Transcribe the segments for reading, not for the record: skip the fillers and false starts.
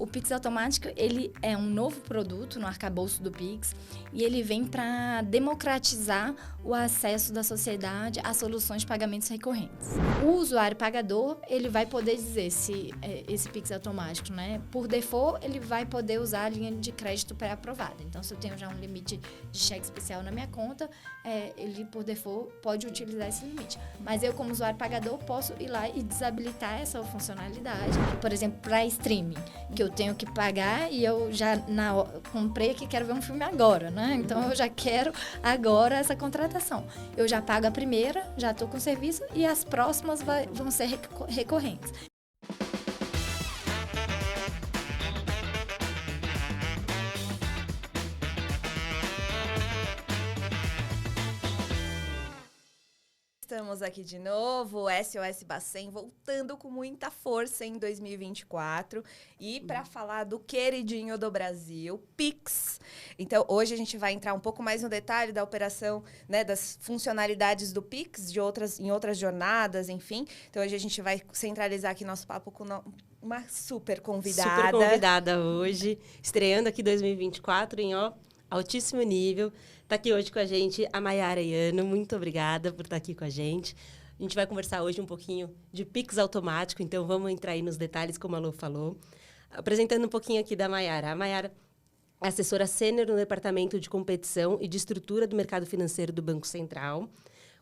Pix automático, ele é um novo produto no arcabouço do Pix e ele vem para democratizar o acesso da sociedade a soluções de pagamentos recorrentes. O usuário pagador, ele vai poder dizer se esse Pix automático, né, por default, ele vai poder usar a linha de crédito pré-aprovada. Então, se eu tenho já um limite de cheque especial na minha conta, ele, por default, pode utilizar esse limite. Mas eu, como usuário pagador, posso ir lá e desabilitar essa funcionalidade. Por exemplo, para streaming, que eu tenho que pagar e eu já comprei que quero ver um filme agora, né? Então, eu já quero agora essa contratação. Eu já pago a primeira, já estou com o serviço e as próximas vão ser recorrentes. Estamos aqui de novo, o SOS Bacen, voltando com muita força em 2024 e para falar do queridinho do Brasil, Pix. Então, hoje a gente vai entrar um pouco mais no detalhe da operação, né, das funcionalidades do Pix, em outras jornadas, enfim. Então, hoje a gente vai centralizar aqui nosso papo com uma super convidada. Super convidada hoje, estreando aqui 2024 em altíssimo nível. Está aqui hoje com a gente a Mayara Iano. Muito obrigada por estar aqui com a gente. A gente vai conversar hoje um pouquinho de Pix automático, então vamos entrar aí nos detalhes, como a Lô falou. Apresentando um pouquinho aqui da Mayara. A Mayara é assessora sênior no Departamento de Competição e de Estrutura do Mercado Financeiro do Banco Central,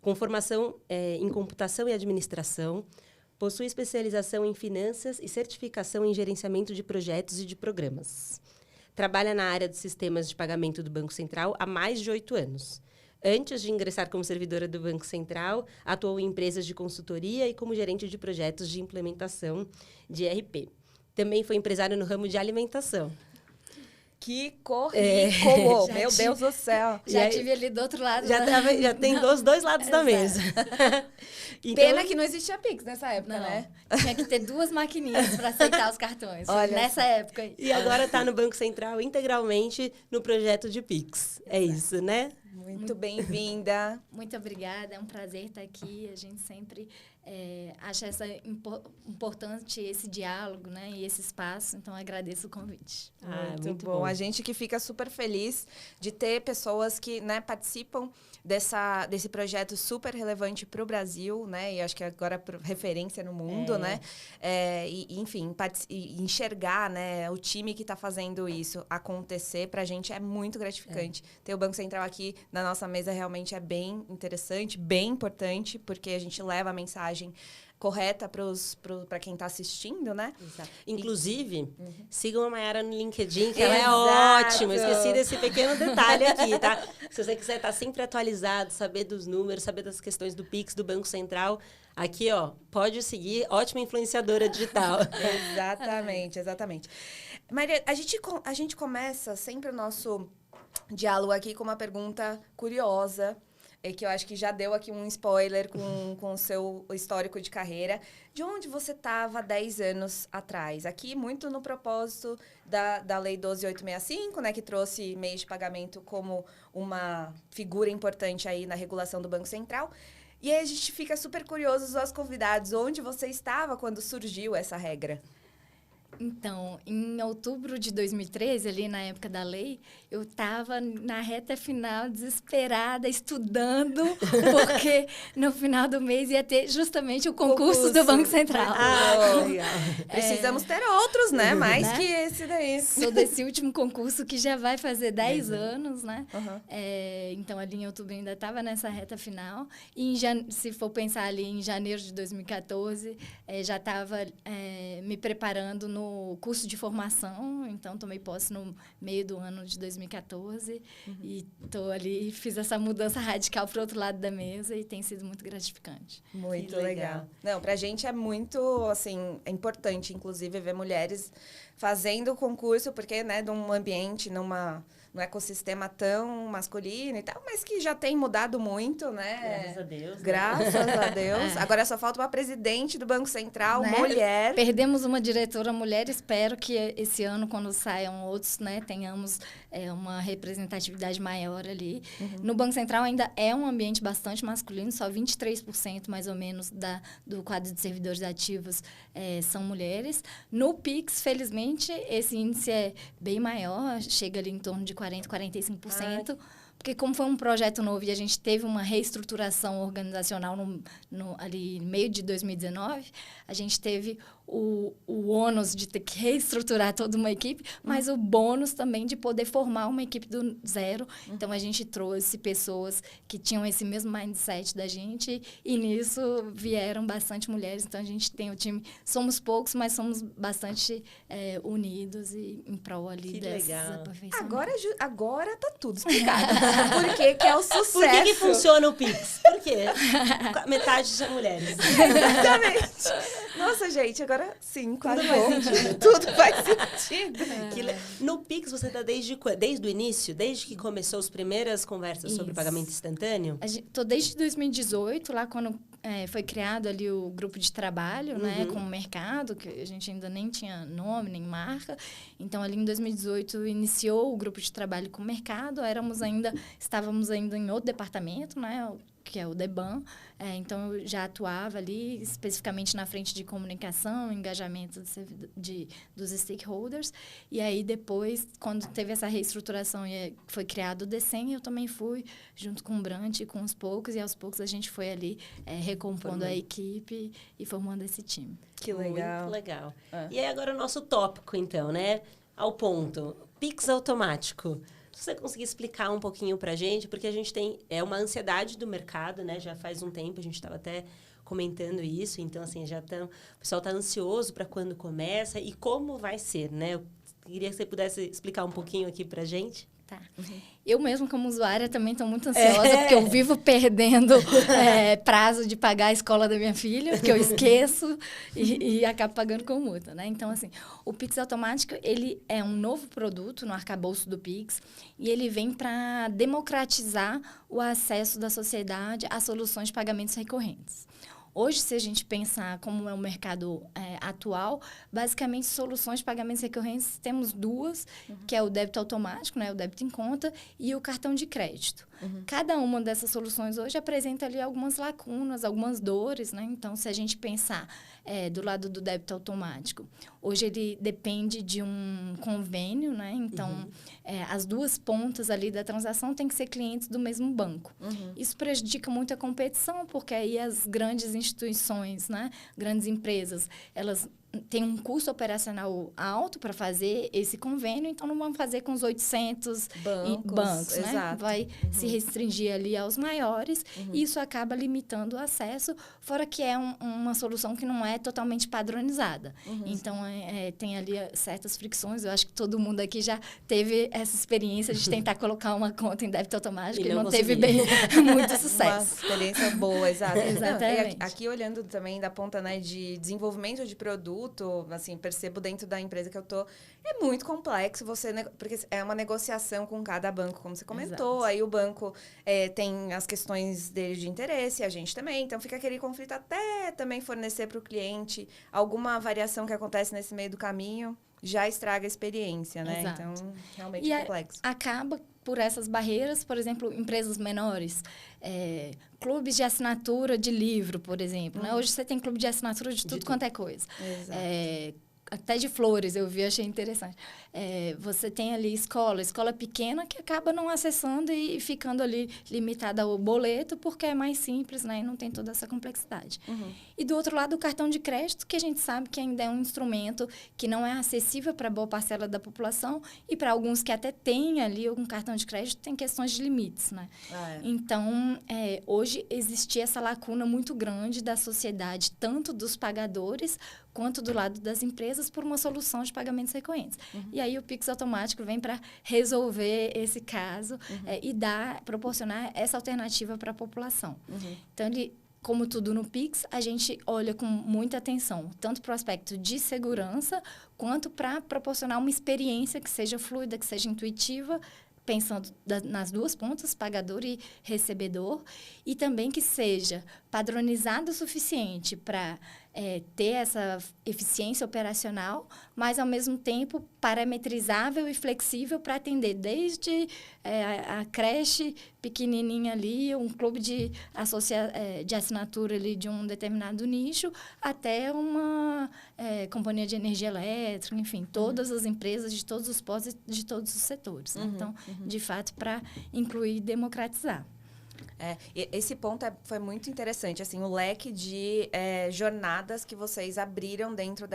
com formação em Computação e Administração, possui especialização em Finanças e certificação em Gerenciamento de Projetos e de Programas. Trabalha na área de sistemas de pagamento do Banco Central há mais de 8 anos. Antes de ingressar como servidora do Banco Central, atuou em empresas de consultoria e como gerente de projetos de implementação de ERP. Também foi empresária no ramo de alimentação. Que currículo! Meu Deus do céu! Já tive ali do outro lado. Já tem dos dois lados da mesa. Então, pena que não existia Pix nessa época, né? Tinha que ter 2 maquininhas para aceitar os cartões. Olha, nessa época aí. E agora está no Banco Central integralmente no projeto de Pix. É isso, né? Muito bem-vinda. Muito obrigada, é um prazer estar aqui. A gente sempre acha importante esse diálogo, né, e esse espaço, então agradeço o convite. Muito bom. A gente que fica super feliz de ter pessoas que, né, participam desse projeto super relevante para o Brasil, né, e acho que agora referência no mundo, né, enfim, enxergar, né, o time que está fazendo isso acontecer, para a gente é muito gratificante. Ter o Banco Central aqui na nossa mesa realmente é bem interessante, bem importante, porque a gente leva a mensagem correta para quem está assistindo, né? Exato. Inclusive, sigam a Mayara no LinkedIn, que ela é ótima. Esqueci desse pequeno detalhe aqui, tá? Se você quiser estar sempre atualizado, saber dos números, saber das questões do Pix, do Banco Central, aqui, pode seguir, ótima influenciadora digital. Exatamente. Maria, a gente começa sempre o nosso diálogo aqui com uma pergunta curiosa, que eu acho que já deu aqui um spoiler com o seu histórico de carreira. De onde você estava 10 anos atrás? Aqui, muito no propósito da Lei 12.865, né, que trouxe meios de pagamento como uma figura importante aí na regulação do Banco Central. E aí a gente fica super curioso, os nossos convidados, onde você estava quando surgiu essa regra? Então, em outubro de 2013, ali na época da lei, eu estava na reta final, desesperada, estudando, porque no final do mês ia ter justamente o concurso do Banco Central. Legal. Precisamos ter outros, né? Mais, né? Que esse daí. Sou desse último concurso que já vai fazer 10 anos, né? Então, ali em outubro ainda estava nessa reta final. E, se for pensar ali em janeiro de 2014, já estava me preparando no curso de formação, então tomei posse no meio do ano de 2014 e tô ali, fiz essa mudança radical para o outro lado da mesa e tem sido muito gratificante. Muito legal. Não, pra gente é muito, assim, é importante, inclusive, ver mulheres fazendo o concurso, porque, né, num ambiente, no ecossistema tão masculino e tal, mas que já tem mudado muito, né? Graças a Deus. Graças a Deus. Agora só falta uma presidente do Banco Central, Né? mulher. Perdemos uma diretora mulher, espero que esse ano, quando saiam outros, né, tenhamos uma representatividade maior ali. No Banco Central ainda é um ambiente bastante masculino, só 23% mais ou menos do quadro de servidores ativos são mulheres. No Pix, felizmente, esse índice é bem maior, chega ali em torno de 40%, 45%. Porque como foi um projeto novo e a gente teve uma reestruturação organizacional ali no meio de 2019, a gente teve o ônus de ter que reestruturar toda uma equipe, mas o bônus também de poder formar uma equipe do zero. Então, a gente trouxe pessoas que tinham esse mesmo mindset da gente e nisso vieram bastante mulheres. Então, a gente tem o time... Somos poucos, mas somos bastante unidos e em prol ali Que desses legal. aperfeiçoamentos. Agora tá tudo explicado. Por que é o sucesso? Por que funciona o Pix? Por quê? Metade são mulheres. Exatamente. Nossa, gente, agora sim, claro. Tudo faz sentido. No Pix, você está desde o início? Desde que começou as primeiras conversas sobre pagamento instantâneo? Estou desde 2018, lá quando foi criado ali o grupo de trabalho, né, com o mercado, que a gente ainda nem tinha nome, nem marca. Então, ali em 2018, iniciou o grupo de trabalho com o mercado. Estávamos ainda em outro departamento, né, que é o DEBAN. Então, eu já atuava ali, especificamente na frente de comunicação, engajamento dos stakeholders. E aí, depois, quando teve essa reestruturação e foi criado o DECEM, eu também fui, junto com o Brant e com os poucos. E aos poucos a gente foi ali recompondo a equipe e formando esse time. Que legal. Muito legal. E aí, agora o nosso tópico, então, né? Ao ponto. Pix automático. Se você conseguir explicar um pouquinho pra gente, porque a gente tem uma ansiedade do mercado, né? Já faz um tempo, a gente estava até comentando isso. Então, assim, o pessoal está ansioso para quando começa e como vai ser, né? Eu queria que você pudesse explicar um pouquinho aqui pra gente. Tá. Eu mesmo, como usuária, também estou muito ansiosa, porque eu vivo perdendo prazo de pagar a escola da minha filha, porque eu esqueço e acabo pagando com multa, né? Então, assim, o Pix automático, ele é um novo produto no arcabouço do Pix e ele vem para democratizar o acesso da sociedade a soluções de pagamentos recorrentes. Hoje, se a gente pensar como é o mercado atual, basicamente, soluções de pagamentos recorrentes, temos duas, que é o débito automático, né, o débito em conta, e o cartão de crédito. Cada uma dessas soluções hoje apresenta ali algumas lacunas, algumas dores, né? Então, se a gente pensar do lado do débito automático, hoje ele depende de um convênio, né? Então, as duas pontas ali da transação têm que ser clientes do mesmo banco. Isso prejudica muito a competição, porque aí as grandes instituições, né? Grandes empresas, elas têm um custo operacional alto para fazer esse convênio, então não vão fazer com os 800 bancos, né? Exato. Vai se restringir ali aos maiores e isso acaba limitando o acesso, fora que é uma solução que não é totalmente padronizada. Então, tem ali certas fricções. Eu acho que todo mundo aqui já teve essa experiência de tentar colocar uma conta em débito automático e não teve muito sucesso. Uma experiência boa, exato. Exatamente. Aqui, olhando também da ponta, né, de desenvolvimento de produto, assim, percebo dentro da empresa que eu tô, é muito complexo porque é uma negociação com cada banco, como você comentou. Exato. Aí o banco tem as questões dele de interesse, a gente também. Então, fica aquele conflito até também fornecer para o cliente alguma variação que acontece nesse meio do caminho, já estraga a experiência, né? Exato. Então, realmente é complexo. Acaba por essas barreiras, por exemplo, empresas menores, clubes de assinatura de livro, por exemplo. Né? Hoje você tem clube de assinatura de tudo quanto é coisa. Exato. Até de flores, eu vi, achei interessante. Você tem ali escola pequena que acaba não acessando e ficando ali limitada ao boleto porque é mais simples, né? E não tem toda essa complexidade. E do outro lado, o cartão de crédito, que a gente sabe que ainda é um instrumento que não é acessível para boa parcela da população e para alguns que até têm ali um cartão de crédito, tem questões de limites, né? Então, hoje existia essa lacuna muito grande da sociedade, tanto dos pagadores quanto do lado das empresas, por uma solução de pagamentos recorrentes. E aí o Pix automático vem para resolver esse caso e proporcionar essa alternativa para a população. Então, como tudo no Pix, a gente olha com muita atenção, tanto para o aspecto de segurança, quanto para proporcionar uma experiência que seja fluida, que seja intuitiva, pensando nas duas pontas, pagador e recebedor, e também que seja padronizado o suficiente para ter essa eficiência operacional, mas, ao mesmo tempo, parametrizável e flexível para atender desde a creche pequenininha ali, um clube de assinatura ali de um determinado nicho, até uma companhia de energia elétrica, enfim, todas as empresas de todos os postos de todos os setores. Né? Então, de fato, para incluir e democratizar. Esse ponto foi muito interessante, assim, o leque de jornadas que vocês abriram dentro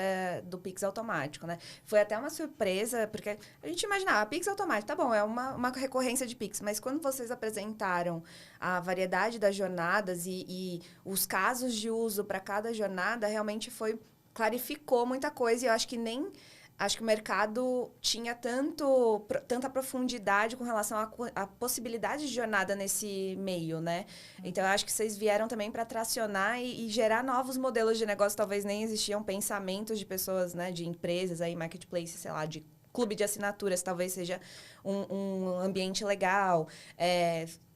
do Pix automático, né? Foi até uma surpresa, porque a gente imaginava, Pix automático, tá bom, é uma recorrência de Pix, mas quando vocês apresentaram a variedade das jornadas e os casos de uso para cada jornada, realmente clarificou muita coisa, e eu acho que Acho que o mercado tinha tanta profundidade com relação à possibilidade de jornada nesse meio, né? Então, eu acho que vocês vieram também para tracionar e gerar novos modelos de negócio. Talvez nem existiam pensamentos de pessoas, né? De empresas, aí, marketplace, sei lá, de clube de assinaturas. Talvez seja um ambiente legal.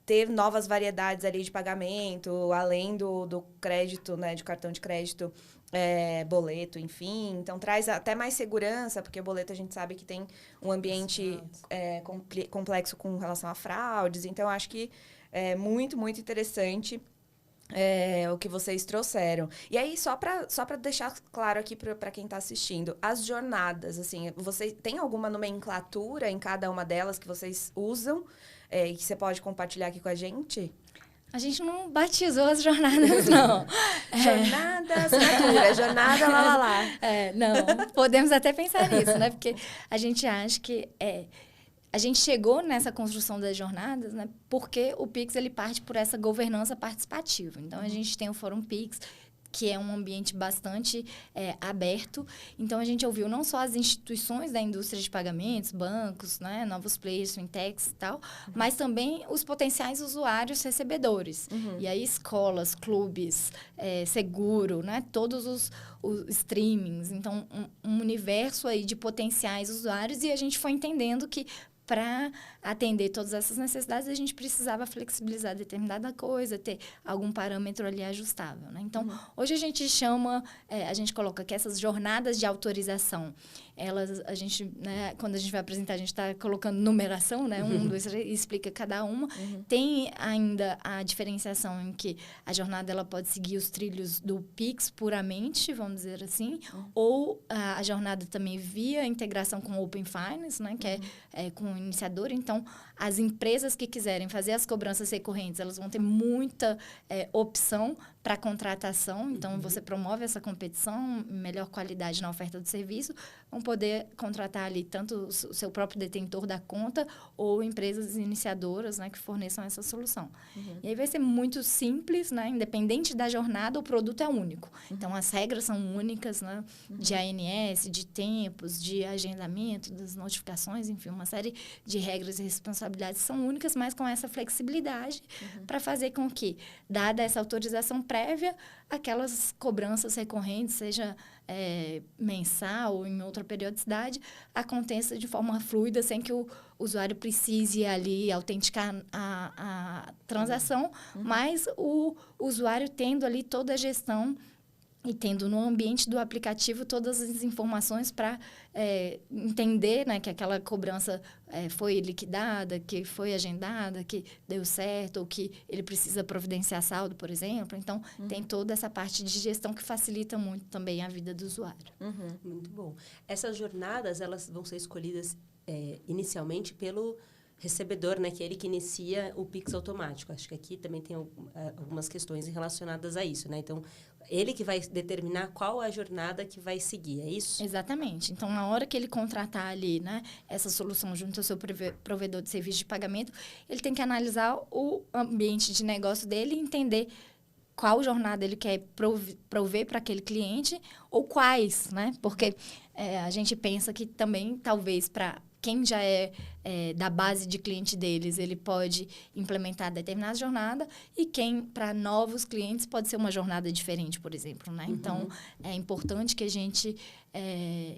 Ter novas variedades ali de pagamento, além do crédito, né? De cartão de crédito. Boleto, enfim. Então, traz até mais segurança, porque o boleto a gente sabe que tem um ambiente complexo com relação a fraudes. Então, acho que é muito, muito interessante o que vocês trouxeram. E aí, só para deixar claro aqui para quem está assistindo, as jornadas, assim, você tem alguma nomenclatura em cada uma delas que vocês usam e que você pode compartilhar aqui com a gente? A gente não batizou as jornadas, não. Jornada, assinatura, jornada, lá. Não, podemos até pensar nisso, né? Porque a gente acha que a gente chegou nessa construção das jornadas, né? Porque o Pix, ele parte por essa governança participativa. Então, a gente tem o Fórum Pix, que é um ambiente bastante aberto. Então, a gente ouviu não só as instituições da indústria de pagamentos, bancos, né, novos players, fintechs e tal, mas também os potenciais usuários recebedores. E aí, escolas, clubes, seguro, né, todos os streamings. Então, um universo aí de potenciais usuários, e a gente foi entendendo que para atender todas essas necessidades, a gente precisava flexibilizar determinada coisa, ter algum parâmetro ali ajustável, né? Então, hoje a gente chama, a gente coloca que essas jornadas de autorização, a gente, né, quando a gente vai apresentar, a gente está colocando numeração, né? 1, 2, 3, explica cada uma. Tem ainda a diferenciação em que a jornada ela pode seguir os trilhos do Pix puramente, vamos dizer assim, ou a jornada também via integração com o Open Finance, né? Que é com o iniciador. Então, as empresas que quiserem fazer as cobranças recorrentes, elas vão ter muita opção para contratação. Então, você promove essa competição, melhor qualidade na oferta do serviço, vão poder contratar ali tanto o seu próprio detentor da conta ou empresas iniciadoras, né, que forneçam essa solução. E aí vai ser muito simples, né? Independente da jornada, o produto é único. Então, as regras são únicas, né? De ANS, de tempos, de agendamento, das notificações, enfim, uma série de regras e responsabilidades são únicas, mas com essa flexibilidade para fazer com que, dada essa autorização prévia, aquelas cobranças recorrentes, seja mensal ou em outra periodicidade, aconteça de forma fluida, sem que o usuário precise ali autenticar a transação, mas o usuário tendo ali toda a gestão e tendo no ambiente do aplicativo todas as informações para entender, né, que aquela cobrança foi liquidada, que foi agendada, que deu certo, ou que ele precisa providenciar saldo, por exemplo. Então, tem toda essa parte de gestão que facilita muito também a vida do usuário. Muito bom. Essas jornadas, elas vão ser escolhidas inicialmente pelo recebedor, né, que é ele que inicia o Pix automático. Acho que aqui também tem algumas questões relacionadas a isso, né? Então, ele que vai determinar qual a jornada que vai seguir, é isso? Exatamente. Então, na hora que ele contratar ali, né, essa solução junto ao seu provedor de serviço de pagamento, ele tem que analisar o ambiente de negócio dele e entender qual jornada ele quer prover para aquele cliente ou quais, né? Porque a gente pensa que também, talvez, para quem já é da base de cliente deles, ele pode implementar determinada jornada, e quem, para novos clientes, pode ser uma jornada diferente, por exemplo, né? Então, é importante que a gente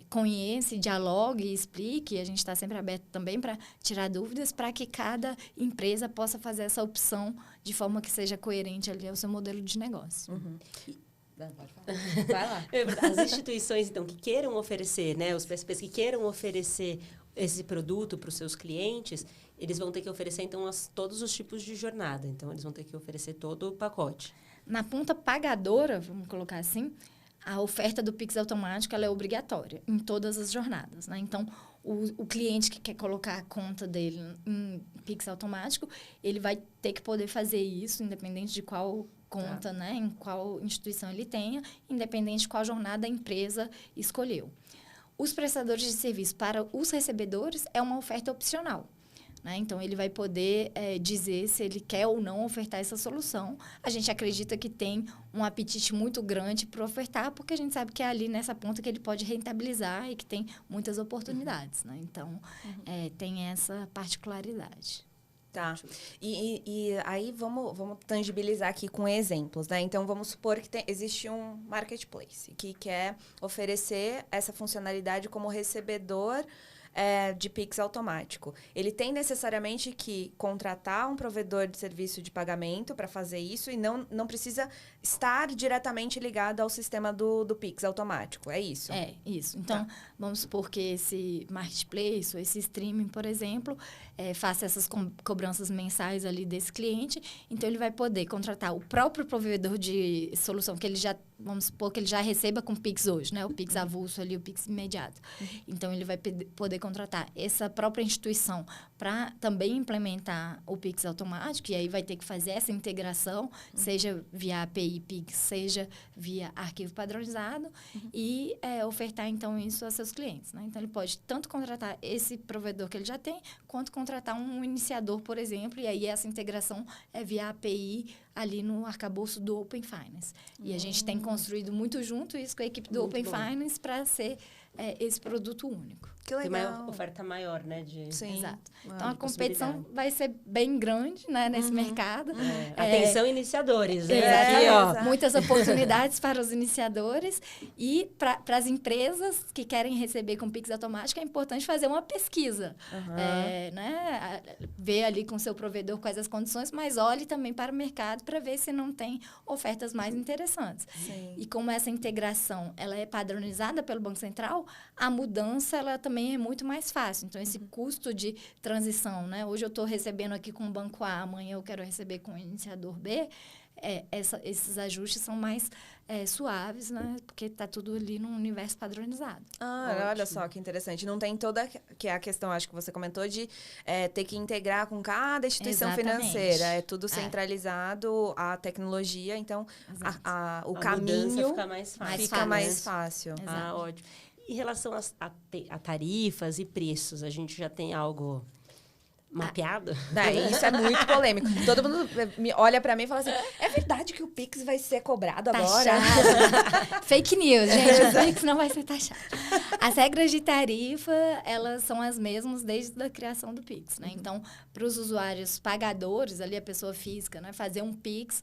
conheça, dialogue e explique. A gente está sempre aberto também para tirar dúvidas, para que cada empresa possa fazer essa opção de forma que seja coerente ali ao seu modelo de negócio. Não, pode falar. Vai lá. As instituições, então, que queiram oferecer, né, os PSPs que queiram oferecer esse produto para os seus clientes, eles vão ter que oferecer, então, todos os tipos de jornada. Então, eles vão ter que oferecer todo o pacote. Na ponta pagadora, vamos colocar assim, a oferta do Pix automático ela é obrigatória em todas as jornadas, né? Então, o cliente que quer colocar a conta dele em Pix automático, ele vai ter que poder fazer isso, independente de qual conta, né? Em qual instituição ele tenha, independente de qual jornada a empresa escolheu. Os prestadores de serviço para os recebedores é uma oferta opcional. Então, ele vai poder dizer se ele quer ou não ofertar essa solução. A gente acredita que tem um apetite muito grande para ofertar, porque a gente sabe que é ali nessa ponta que ele pode rentabilizar e que tem muitas oportunidades. Né? Então, tem essa particularidade. Tá. E aí, vamos tangibilizar aqui com exemplos, né? Então, vamos supor que existe um marketplace que quer oferecer essa funcionalidade como recebedor de Pix automático. Ele tem necessariamente que contratar um provedor de serviço de pagamento para fazer isso e não precisa estar diretamente ligado ao sistema do Pix automático. É isso? É, isso. Então, vamos supor que esse marketplace ou esse streaming, por exemplo, faça essas cobranças mensais ali desse cliente. Então, ele vai poder contratar o próprio provedor de solução que ele já, vamos supor que ele já receba com Pix hoje, né? O Pix avulso ali, o Pix imediato. Então, ele vai poder contratar essa própria instituição para também implementar o Pix automático, e aí vai ter que fazer essa integração, seja via API Pix, seja via arquivo padronizado, e ofertar, então, isso a seus clientes. Né? Então, ele pode tanto contratar esse provedor que ele já tem, quanto contratar um iniciador, por exemplo, e aí essa integração é via API ali no arcabouço do Open Finance. E a gente tem construído muito junto isso com a equipe do Open Finance para ser esse produto único. Que legal. Tem uma oferta maior, né? Sim. Exato. Então, a competição vai ser bem grande, né, nesse mercado. Atenção, iniciadores. Aqui, ó. Muitas oportunidades para os iniciadores. E para as empresas que querem receber com Pix automático, é importante fazer uma pesquisa. Né? Ver ali com o seu provedor quais as condições, mas olhe também para o mercado para ver se não tem ofertas mais interessantes. Sim. E como essa integração ela é padronizada pelo Banco Central, a mudança ela também é muito mais fácil. Então, esse custo de transição, né? Hoje eu estou recebendo aqui com o Banco A, amanhã eu quero receber com o iniciador B, esses ajustes são mais suaves, né? Porque está tudo ali num universo padronizado. Olha só que interessante. Não tem toda que é a questão, acho que você comentou, de ter que integrar com cada instituição financeira. É tudo centralizado, a tecnologia, então o caminho fica mais fácil. Ótimo. Em relação a tarifas e preços, a gente já tem algo mapeado? Isso é muito polêmico. Todo mundo olha pra mim e fala assim, é verdade que o Pix vai ser cobrado agora? Fake news, gente. O Pix não vai ser taxado. As regras de tarifa, elas são as mesmas desde a criação do Pix, né? Então, para os usuários pagadores, ali a pessoa física, né? Fazer um Pix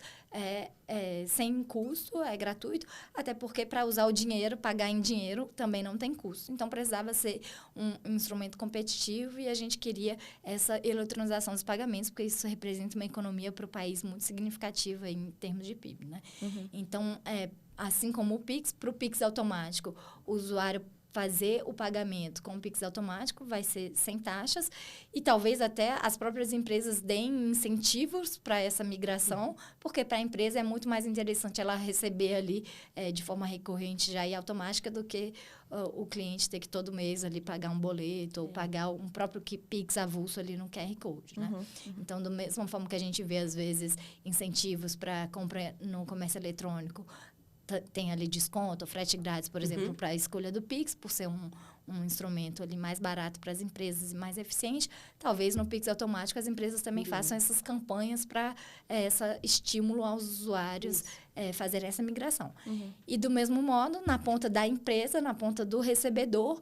sem custo, é gratuito, até porque para usar o dinheiro, pagar em dinheiro, também não tem custo. Então, precisava ser um instrumento competitivo e a gente queria essa eletronização dos pagamentos, porque isso representa uma economia para o país muito significativa em termos de PIB, né? Então, assim como o Pix, para o Pix automático, o usuário fazer o pagamento com o Pix automático vai ser sem taxas, e talvez até as próprias empresas deem incentivos para essa migração, porque para a empresa é muito mais interessante ela receber ali de forma recorrente já e automática do que o cliente ter que todo mês ali pagar um boleto ou pagar um próprio Pix avulso ali no QR Code, né? Então, da mesma forma que a gente vê, às vezes, incentivos para compra no comércio eletrônico, tem ali desconto, frete grátis, por exemplo, para a escolha do Pix, por ser um instrumento ali mais barato para as empresas e mais eficiente. Talvez no Pix automático as empresas também façam essas campanhas para esse estímulo aos usuários fazerem essa migração. E do mesmo modo, na ponta da empresa, na ponta do recebedor,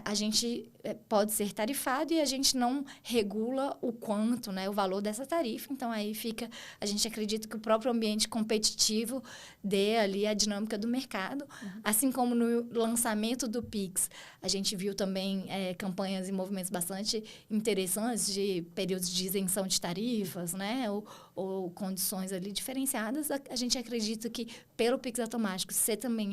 a gente pode ser tarifado e a gente não regula o quanto, né, o valor dessa tarifa. Então, aí a gente acredita que o próprio ambiente competitivo dê ali a dinâmica do mercado. Assim como no lançamento do Pix, a gente viu também campanhas e movimentos bastante interessantes de períodos de isenção de tarifas, né, ou condições ali diferenciadas. A gente acredita que, pelo Pix automático, ser também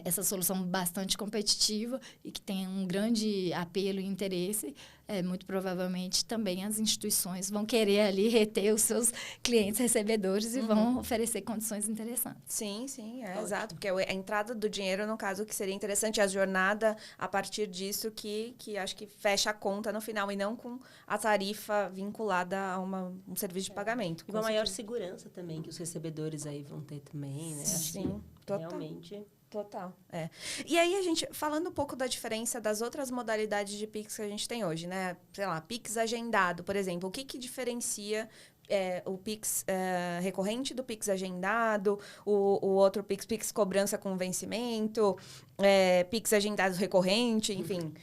essa solução bastante competitiva e que tem um grande apelo e interesse, muito provavelmente também as instituições vão querer ali reter os seus clientes recebedores e vão oferecer condições interessantes. Sim, exato. Porque a entrada do dinheiro, no caso, que seria interessante, a jornada a partir disso que acho que fecha a conta no final e não com a tarifa vinculada a um serviço de pagamento. E uma maior segurança também que os recebedores aí vão ter também, né? Sim, total. Realmente... Total, E aí, a gente, falando um pouco da diferença das outras modalidades de Pix que a gente tem hoje, né? Sei lá, Pix agendado, por exemplo. O que diferencia o Pix recorrente do Pix agendado, o outro Pix cobrança com vencimento, Pix agendado recorrente, enfim.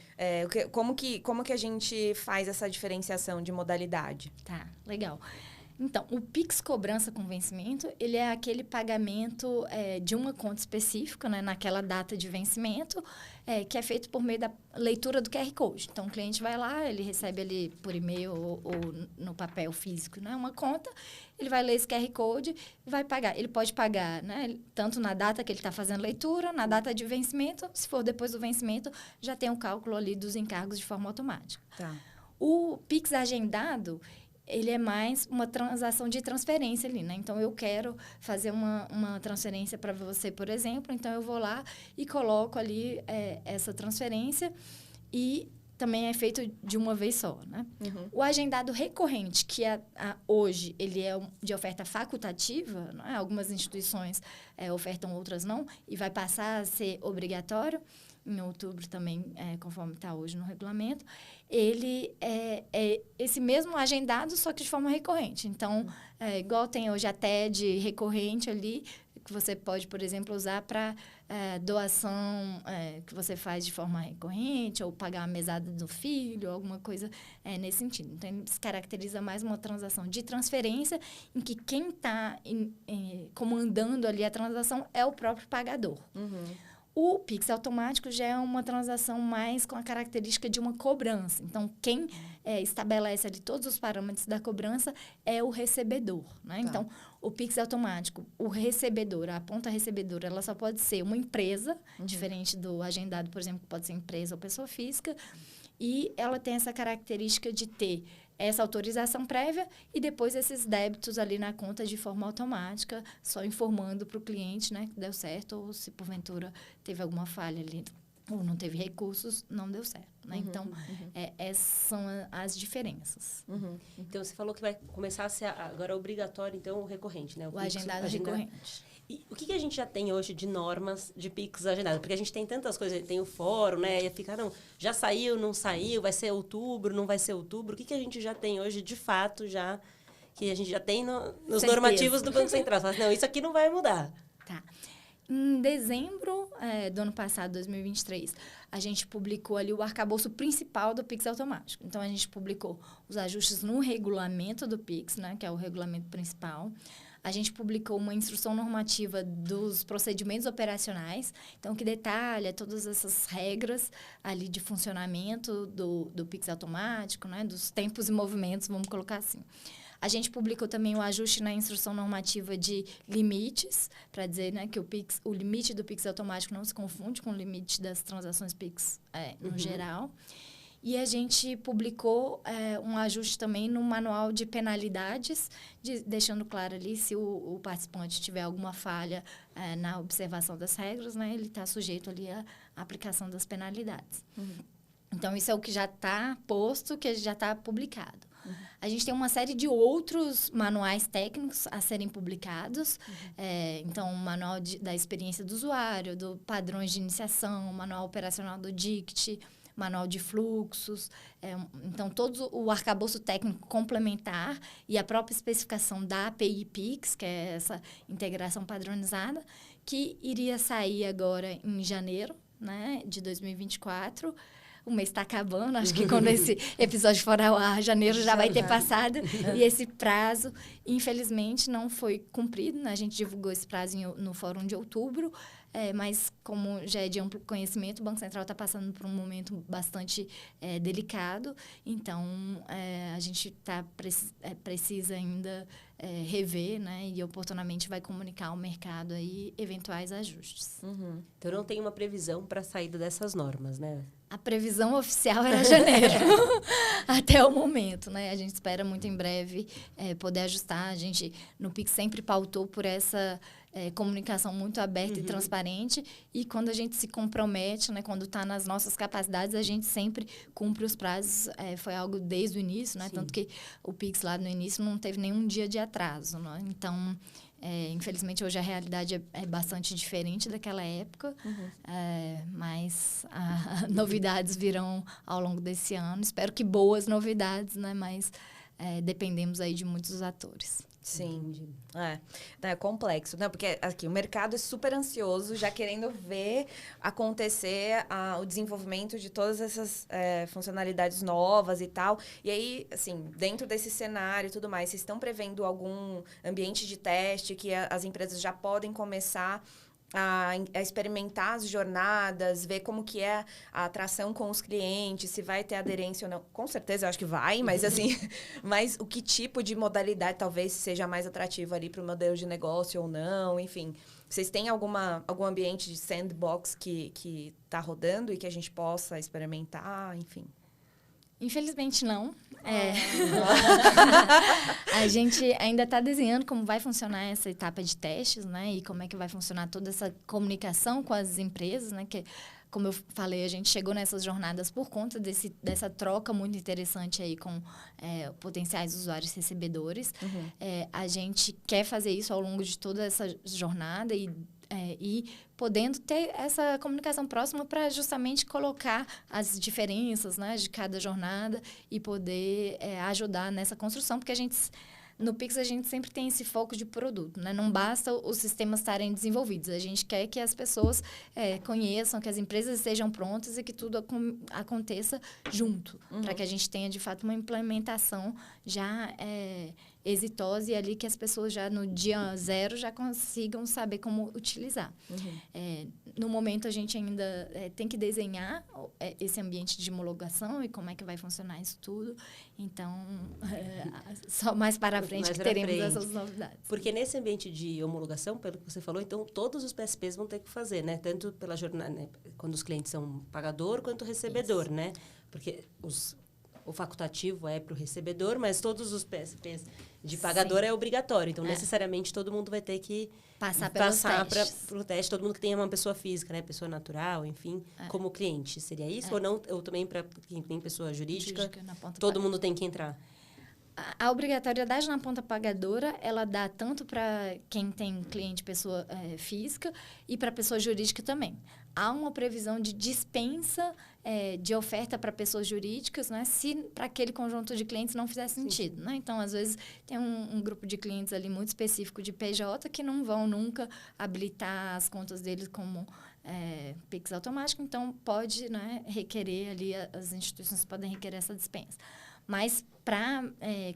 Como que a gente faz essa diferenciação de modalidade? Tá, legal. Então, o Pix cobrança com vencimento, ele é aquele pagamento de uma conta específica, né, naquela data de vencimento, que é feito por meio da leitura do QR Code. Então, o cliente vai lá, ele recebe ali por e-mail ou no papel físico, né, uma conta, ele vai ler esse QR Code e vai pagar. Ele pode pagar, né, tanto na data que ele está fazendo leitura, na data de vencimento, se for depois do vencimento, já tem o cálculo ali dos encargos de forma automática. Tá. O Pix agendado, ele é mais uma transação de transferência ali, né? Então, eu quero fazer uma transferência para você, por exemplo. Então, eu vou lá e coloco ali essa transferência e também é feito de uma vez só, né? O agendado recorrente, que hoje ele é de oferta facultativa, né? Algumas instituições ofertam, outras não, e vai passar a ser obrigatório em outubro também, conforme está hoje no regulamento, ele é esse mesmo agendado, só que de forma recorrente. Então, igual tem hoje a TED recorrente ali, que você pode, por exemplo, usar para doação que você faz de forma recorrente, ou pagar a mesada do filho, alguma coisa nesse sentido. Então, ele se caracteriza mais uma transação de transferência, em que quem está comandando ali a transação é o próprio pagador. O Pix automático já é uma transação mais com a característica de uma cobrança. Então, quem estabelece ali todos os parâmetros da cobrança é o recebedor, né? Tá. Então, o Pix automático, o recebedor, a ponta recebedora, ela só pode ser uma empresa, diferente do agendado, por exemplo, que pode ser empresa ou pessoa física, e ela tem essa característica de ter essa autorização prévia e depois esses débitos ali na conta de forma automática, só informando para o cliente, né, que deu certo, ou se porventura teve alguma falha ali, ou não teve recursos, não deu certo, né? Então, essas são as diferenças. Então, você falou que vai começar a ser agora obrigatório, então, o recorrente, né? O agendado recorrente. E o que a gente já tem hoje de normas de Pix agendado? Porque a gente tem tantas coisas, tem o fórum, né? E fica, não, já saiu, não saiu, vai ser outubro, não vai ser outubro. O que a gente já tem hoje, de fato, já que a gente já tem nos normativos do Banco Central? Fala, não, isso aqui não vai mudar. Tá. Em dezembro do ano passado, 2023, a gente publicou ali o arcabouço principal do Pix automático. Então, a gente publicou os ajustes no regulamento do Pix, né, que é o regulamento principal. A gente publicou uma instrução normativa dos procedimentos operacionais, então, que detalha todas essas regras ali de funcionamento do Pix automático, né, dos tempos e movimentos, vamos colocar assim. A gente publicou também o ajuste na instrução normativa de limites, para dizer, né, que o limite do Pix automático não se confunde com o limite das transações Pix no geral. E a gente publicou um ajuste também no manual de penalidades, deixando claro ali se o participante tiver alguma falha na observação das regras, né, ele está sujeito ali à aplicação das penalidades. Então, isso é o que já está posto, que já está publicado. A gente tem uma série de outros manuais técnicos a serem publicados. Então, o manual da experiência do usuário, do padrões de iniciação, o manual operacional do DICT, manual de fluxos. Então, todo o arcabouço técnico complementar e a própria especificação da API Pix, que é essa integração padronizada, que iria sair agora em janeiro, né, de 2024. O mês está acabando, acho que quando esse episódio for ao ar, janeiro já vai ter passado. E esse prazo, infelizmente, não foi cumprido, né? A gente divulgou esse prazo no fórum de outubro, mas como já é de amplo conhecimento, o Banco Central está passando por um momento bastante delicado. Então, a gente precisa ainda rever, né? E oportunamente vai comunicar ao mercado aí eventuais ajustes. Uhum. Então, não tem uma previsão para a saída dessas normas, né? A previsão oficial era janeiro, até o momento, né? A gente espera muito em breve poder ajustar. A gente, no Pix, sempre pautou por essa comunicação muito aberta e transparente. E quando a gente se compromete, né? Quando está nas nossas capacidades, a gente sempre cumpre os prazos. Foi algo desde o início, né? Sim. Tanto que o Pix lá no início não teve nenhum dia de atraso, né? Então... infelizmente, hoje a realidade é bastante diferente daquela época, mas novidades virão ao longo desse ano. Espero que boas novidades, né? Mas dependemos aí de muitos atores. Sim, é complexo, né? Porque aqui o mercado é super ansioso, já querendo ver acontecer o desenvolvimento de todas essas funcionalidades novas e tal. E aí, assim, dentro desse cenário e tudo mais, vocês estão prevendo algum ambiente de teste que as empresas já podem começar a experimentar as jornadas, ver como que é a atração com os clientes, se vai ter aderência ou não. Com certeza, eu acho que vai, mas assim, mas o que tipo de modalidade talvez seja mais atrativo ali para o modelo de negócio ou não, enfim. Vocês têm algum ambiente de sandbox que está rodando e que a gente possa experimentar, enfim? Infelizmente, não. A gente ainda está desenhando como vai funcionar essa etapa de testes, né? E como é que vai funcionar toda essa comunicação com as empresas, né? Que, como eu falei, a gente chegou nessas jornadas por conta dessa troca muito interessante aí com potenciais usuários recebedores. A gente quer fazer isso ao longo de toda essa jornada e podendo ter essa comunicação próxima para justamente colocar as diferenças, né, de cada jornada e poder ajudar nessa construção, porque no Pix a gente sempre tem esse foco de produto, né? Não basta os sistemas estarem desenvolvidos, a gente quer que as pessoas conheçam, que as empresas estejam prontas e que tudo aconteça junto, para que a gente tenha de fato uma implementação já exitosa e ali que as pessoas já no dia zero já consigam saber como utilizar. No momento a gente ainda tem que desenhar esse ambiente de homologação e como é que vai funcionar isso tudo. Então, só mais para frente que teremos essas novidades. Porque nesse ambiente de homologação, pelo que você falou, então todos os PSPs vão ter que fazer, né? Tanto pela jornada, né? Quando os clientes são pagador quanto recebedor, né? Porque o facultativo é para o recebedor, mas todos os PSPs de pagador é obrigatório. Então, necessariamente, todo mundo vai ter que passar para o teste. Todo mundo que tenha uma pessoa física, né? Pessoa natural, enfim, como cliente. Seria isso? Ou não? Ou também para quem tem pessoa jurídica todo mundo tem que entrar? A obrigatoriedade na ponta pagadora, ela dá tanto para quem tem cliente pessoa física e para pessoa jurídica também. Há uma previsão de dispensa de oferta para pessoas jurídicas, né, se para aquele conjunto de clientes não fizer sentido. Né? Então, às vezes, tem um grupo de clientes ali muito específico de PJ que não vão nunca habilitar as contas deles como Pix automático, então pode, né, requerer ali, as instituições podem requerer essa dispensa. Mas para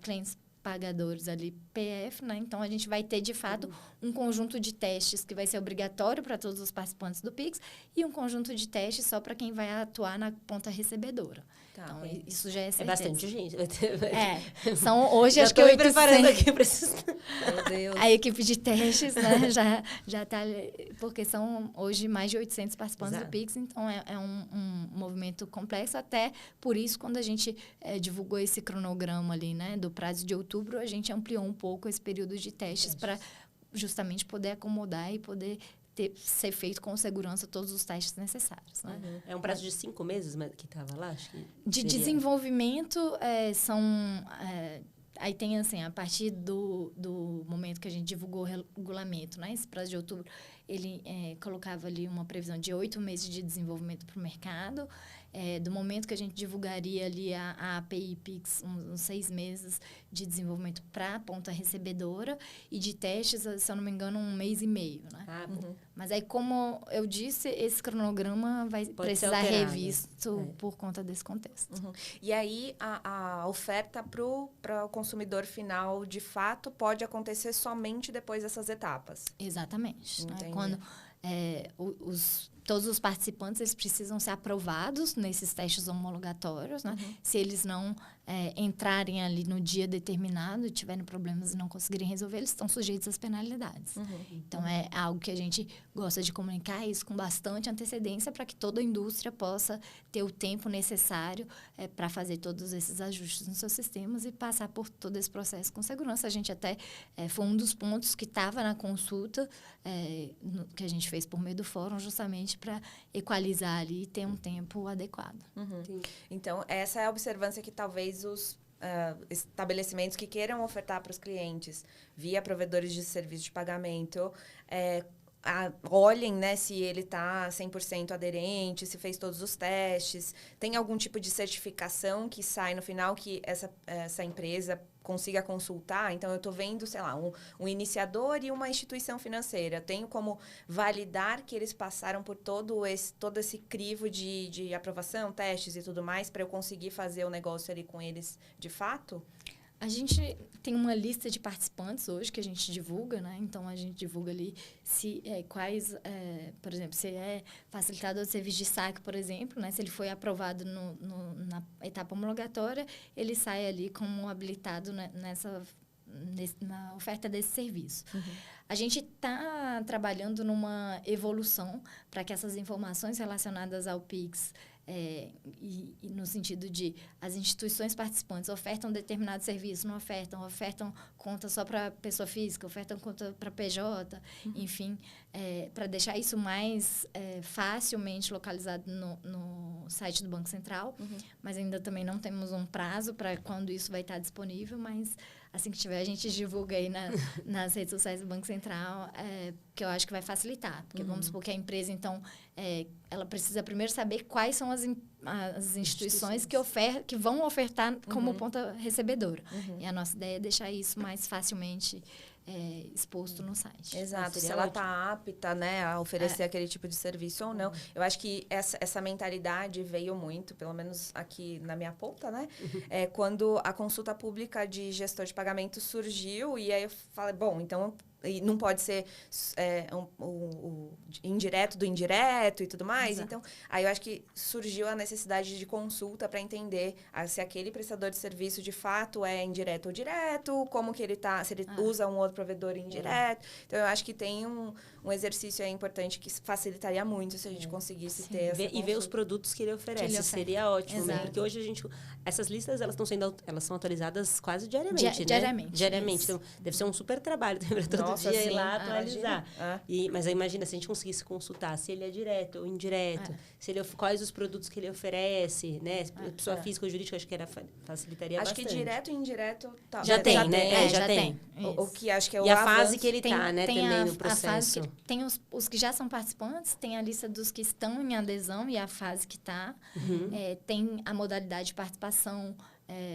clientes pagadores ali, PF, né? Então, a gente vai ter, de fato, um conjunto de testes que vai ser obrigatório para todos os participantes do Pix e um conjunto de testes só para quem vai atuar na ponta recebedora. Então, isso já é certeza. É bastante gente. São hoje, acho que 800... Já estou me preparando aqui para esses... Meu Deus. A equipe de testes, né, já está... Porque são, hoje, mais de 800 participantes do Pix. Então, é um movimento complexo. Até por isso, quando a gente divulgou esse cronograma ali, né, do prazo de outubro, a gente ampliou um pouco esse período de testes para justamente poder acomodar e poder ser feito com segurança todos os testes necessários. Né? É um prazo de 5 meses que estava lá? Acho que de desenvolvimento, são... aí tem, assim, a partir do momento que a gente divulgou o regulamento, né? Esse prazo de outubro, ele colocava ali uma previsão de 8 meses de desenvolvimento para o mercado. Do momento que a gente divulgaria ali a API Pix, uns 6 meses de desenvolvimento para a ponta recebedora e de testes, se eu não me engano, 1 mês e meio, né? Mas aí, como eu disse, esse cronograma vai precisar revisto por conta desse contexto. E aí, a oferta para o consumidor final, de fato, pode acontecer somente depois dessas etapas. Exatamente. Né? Quando todos os participantes eles precisam ser aprovados nesses testes homologatórios, né? Se eles não entrarem ali no dia determinado, tiverem problemas e não conseguirem resolver, eles estão sujeitos às penalidades. Então, é algo que a gente gosta de comunicar isso com bastante antecedência para que toda a indústria possa ter o tempo necessário para fazer todos esses ajustes nos seus sistemas e passar por todo esse processo com segurança. A gente até foi um dos pontos que estava na consulta que a gente fez por meio do fórum, justamente para equalizar ali e ter um tempo adequado. Então, essa é a observância que talvez os estabelecimentos que queiram ofertar para os clientes via provedores de serviço de pagamento olhem, né, se ele está 100% aderente, se fez todos os testes, tem algum tipo de certificação que sai no final que essa empresa consiga consultar. Então, eu estou vendo, sei lá, um iniciador e uma instituição financeira. Eu tenho como validar que eles passaram por todo esse crivo de aprovação, testes e tudo mais, para eu conseguir fazer o negócio ali com eles de fato? A gente tem uma lista de participantes hoje que a gente divulga, né? Então, a gente divulga ali por exemplo, se é facilitador de serviço de saque, por exemplo, né? Se ele foi aprovado na etapa homologatória, ele sai ali como habilitado, né, na oferta desse serviço. A gente está trabalhando numa evolução para que essas informações relacionadas ao Pix e no sentido de as instituições participantes ofertam determinado serviço, não ofertam conta só para pessoa física, ofertam conta para PJ, enfim, para deixar isso mais facilmente localizado no site do Banco Central, mas ainda também não temos um prazo para quando isso vai estar disponível, mas assim que tiver, a gente divulga aí nas redes sociais do Banco Central, que eu acho que vai facilitar. Porque vamos supor que a empresa, então, ela precisa primeiro saber quais são as instituições que vão ofertar como ponta recebedora. E a nossa ideia é deixar isso mais facilmente exposto no site. Exato, se ela está apta, né, a oferecer aquele tipo de serviço ou não. Eu acho que essa mentalidade veio muito, pelo menos aqui na minha ponta, né? Quando a consulta pública de gestor de pagamento surgiu, e aí eu falei, bom, então e não pode ser o indireto do indireto e tudo mais. Exato. Então, aí eu acho que surgiu a necessidade de consulta para entender se aquele prestador de serviço de fato é indireto ou direto, como que ele tá, se ele usa um outro provedor indireto. Então, eu acho que tem um exercício aí importante que facilitaria muito se a gente conseguisse ter essa consulta. E ver os produtos que ele oferece. Seria ótimo, né? Porque hoje essas listas, elas são atualizadas quase diariamente, né? Diariamente. Então, deve ser um super trabalho para todo dia ir lá atualizar. Mas aí imagina, se a gente conseguisse consultar se ele é direto ou indireto, quais os produtos que ele oferece, né? Pessoa física ou jurídica, acho que facilitaria bastante. Acho que direto e indireto... Já tem, né? Já tem. O que acho que é o E a fase que ele está, né? Também no processo. Tem os que já são participantes, tem a lista dos que estão em adesão e a fase que está. Tem a modalidade de participação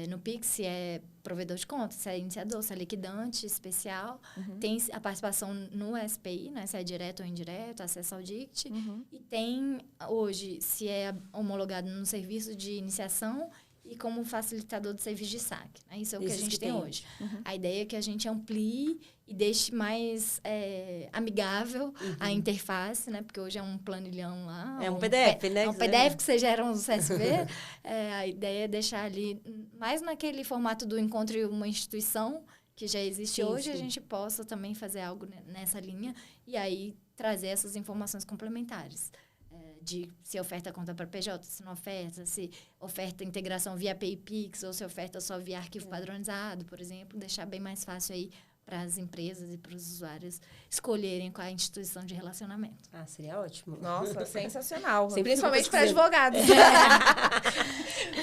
no Pix, se é provedor de conta, se é iniciador, se é liquidante especial. Tem a participação no SPI, né, se é direto ou indireto, acesso ao DICT. E tem, hoje, se é homologado no serviço de iniciação e como facilitador de serviço de saque. Né? Isso é o que a gente tem hoje. A ideia é que a gente amplie e deixe mais amigável a interface, né? Porque hoje é um planilhão lá. É um PDF, né? É um PDF que você gera um CSV. A ideia é deixar ali, mais naquele formato do encontro em uma instituição, que já existe hoje, a gente possa também fazer algo nessa linha e aí trazer essas informações complementares. De se oferta conta para PJ, se não oferta, se oferta integração via API Pix ou se oferta só via arquivo padronizado, por exemplo, deixar bem mais fácil aí para as empresas e para os usuários escolherem qual é a instituição de relacionamento. Seria ótimo. Nossa, sensacional. Sempre principalmente para advogados.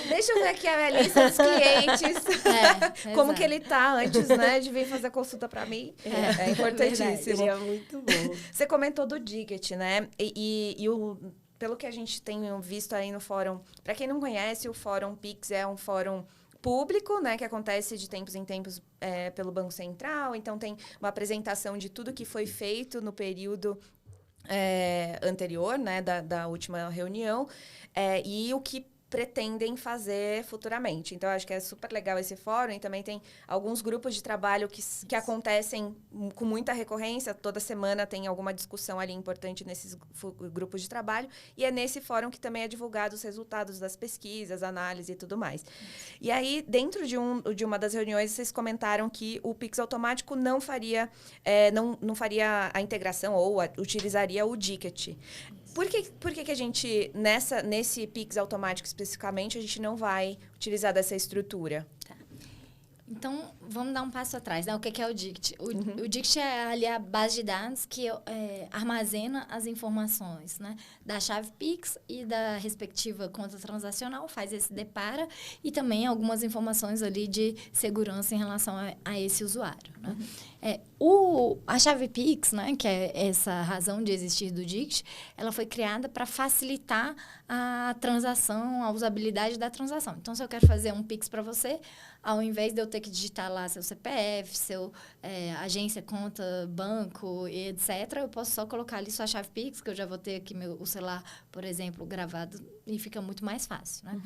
Deixa eu ver aqui a lista dos clientes. Como que ele tá antes, né, de vir fazer consulta para mim. É importantíssimo. Seria muito bom. Você comentou do Dicket, né? Pelo que a gente tem visto aí no fórum, para quem não conhece, o Fórum Pix é um fórum público, né, que acontece de tempos em tempos pelo Banco Central. Então, tem uma apresentação de tudo que foi feito no período anterior, né, da última reunião, e o que pretendem fazer futuramente. Então, acho que é super legal esse fórum. E também tem alguns grupos de trabalho que acontecem com muita recorrência. Toda semana tem alguma discussão ali importante nesses grupos de trabalho. E é nesse fórum que também é divulgado os resultados das pesquisas, análise e tudo mais. E aí, dentro de uma das reuniões, vocês comentaram que o Pix automático não faria a integração ou utilizaria o Dicket. Por que a gente, nesse Pix automático especificamente, a gente não vai utilizar dessa estrutura? Tá. Então, vamos dar um passo atrás, né? O que é o Dict? O Dict é ali a base de dados que armazena as informações, né? Da chave Pix e da respectiva conta transacional, faz esse depara e também algumas informações ali de segurança em relação a esse usuário, né? A chave Pix, né, que é essa razão de existir do Dict, ela foi criada para facilitar a transação, a usabilidade da transação. Então, se eu quero fazer um Pix para você, ao invés de eu ter que digitar lá seu CPF, seu agência, conta, banco, e etc., eu posso só colocar ali sua chave Pix, que eu já vou ter aqui o celular, por exemplo, gravado, e fica muito mais fácil, né?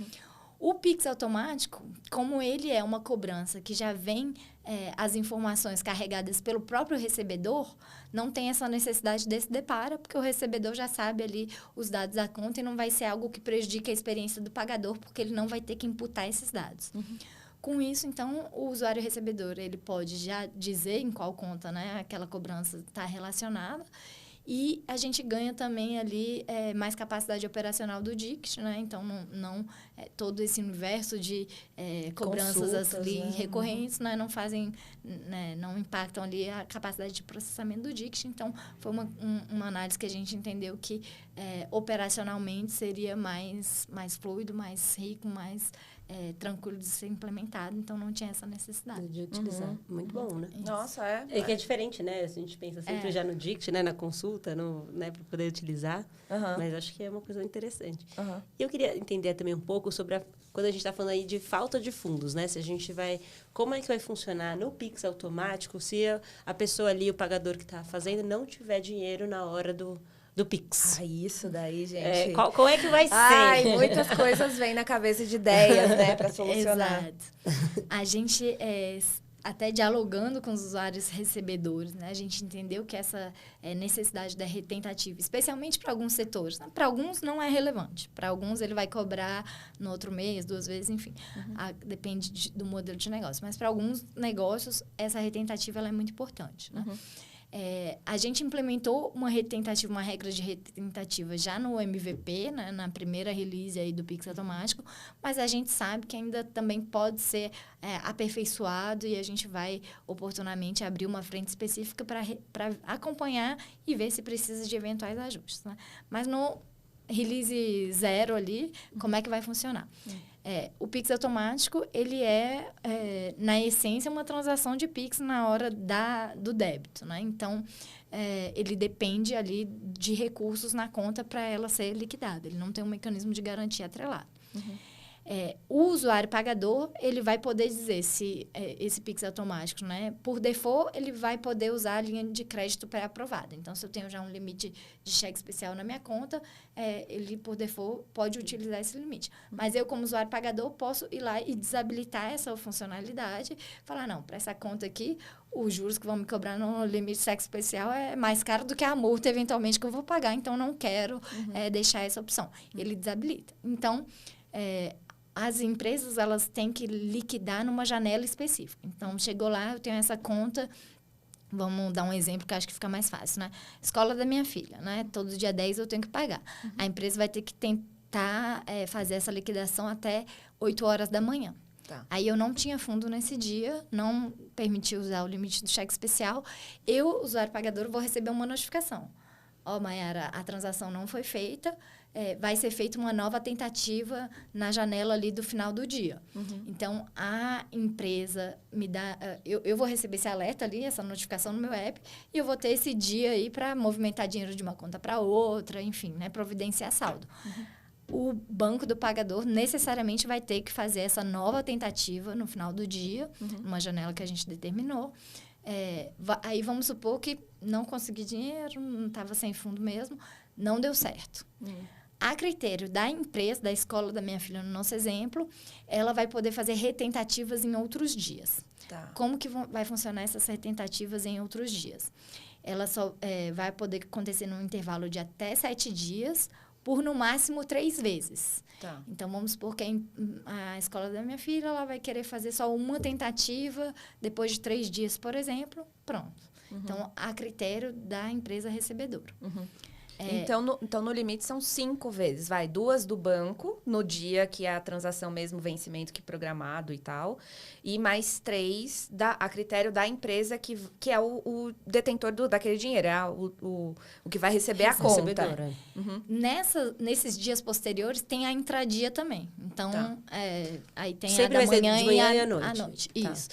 O Pix automático, como ele é uma cobrança que já vem as informações carregadas pelo próprio recebedor, não tem essa necessidade desse deparo, porque o recebedor já sabe ali os dados da conta e não vai ser algo que prejudique a experiência do pagador, porque ele não vai ter que imputar esses dados. Com isso, então, o usuário recebedor ele pode já dizer em qual conta, né, aquela cobrança está relacionada. E a gente ganha também ali mais capacidade operacional do Dict, né? Então, não todo esse universo de cobranças ali, né, recorrentes, né, não fazem, né, não impactam ali a capacidade de processamento do Dict. Então, foi uma análise que a gente entendeu que operacionalmente seria mais fluido, mais rico, mais tranquilo de ser implementado. Então, não tinha essa necessidade. De utilizar. Muito bom, né? Nossa, É que é diferente, né? A gente pensa sempre já no Dict, né? Na consulta, né? Para poder utilizar. Mas acho que é uma coisa interessante. E eu queria entender também um pouco sobre quando a gente está falando aí de falta de fundos, né? Se a gente vai... Como é que vai funcionar no Pix automático se a pessoa ali, o pagador que está fazendo, não tiver dinheiro na hora do Pix? Isso daí, gente. Qual é que vai ser? Muitas coisas vêm na cabeça de ideias, né? Para solucionar. Exato. A gente... até dialogando com os usuários recebedores, né? A gente entendeu que essa necessidade da retentativa, especialmente para alguns setores, né? Para alguns não é relevante. Para alguns ele vai cobrar no outro mês, 2 vezes, enfim. Depende do modelo de negócio. Mas para alguns negócios, essa retentativa ela é muito importante, né? A gente implementou uma regra de retentativa já no MVP, né, na primeira release aí do Pix automático, mas a gente sabe que ainda também pode ser aperfeiçoado e a gente vai oportunamente abrir uma frente específica para acompanhar e ver se precisa de eventuais ajustes, né? Mas no release 0 ali, como é que vai funcionar? O Pix automático, ele na essência, uma transação de Pix na hora do débito, né? Então, ele depende ali de recursos na conta para ela ser liquidada. Ele não tem um mecanismo de garantia atrelado. O usuário pagador, ele vai poder dizer se esse Pix automático, né? Por default, ele vai poder usar a linha de crédito pré-aprovada. Então, se eu tenho já um limite de cheque especial na minha conta, ele, por default, pode utilizar esse limite. Mas eu, como usuário pagador, posso ir lá e desabilitar essa funcionalidade. Falar, não, para essa conta aqui, os juros que vão me cobrar no limite de cheque especial é mais caro do que a multa, eventualmente, que eu vou pagar. Então, não quero deixar essa opção. Ele desabilita. Então, as empresas, elas têm que liquidar numa janela específica. Então, chegou lá, eu tenho essa conta, vamos dar um exemplo que acho que fica mais fácil, né? Escola da minha filha, né? Todo dia 10 eu tenho que pagar. A empresa vai ter que tentar fazer essa liquidação até 8 horas da manhã. Tá. Aí eu não tinha fundo nesse dia, não permiti usar o limite do cheque especial. Eu, usuário pagador, vou receber uma notificação. Mayara, a transação não foi feita, vai ser feita uma nova tentativa na janela ali do final do dia. Então, a empresa me dá... Eu vou receber esse alerta ali, essa notificação no meu app, e eu vou ter esse dia aí para movimentar dinheiro de uma conta para outra, enfim, né, providenciar saldo. O banco do pagador necessariamente vai ter que fazer essa nova tentativa no final do dia, numa janela que a gente determinou. Aí vamos supor que não consegui dinheiro, não estava sem fundo mesmo, não deu certo. A critério da empresa, da escola da minha filha, no nosso exemplo, ela vai poder fazer retentativas em outros dias. Tá. Como que vai funcionar essas retentativas em outros dias? Ela só vai poder acontecer num intervalo de até 7 dias, por no máximo 3 vezes. Tá. Então, vamos supor que a escola da minha filha ela vai querer fazer só uma tentativa depois de 3 dias, por exemplo, pronto. Então, a critério da empresa recebedora. Então, no limite, são 5 vezes. 2 do banco, no dia que é a transação mesmo, vencimento que programado e tal. E mais 3 a critério da empresa, que é o detentor daquele dinheiro. É o que vai receber a conta. Nesses dias posteriores, tem a intradia também. Então, aí tem sempre a da vai ser manhã de manhã e à noite. à noite. Tá. Isso.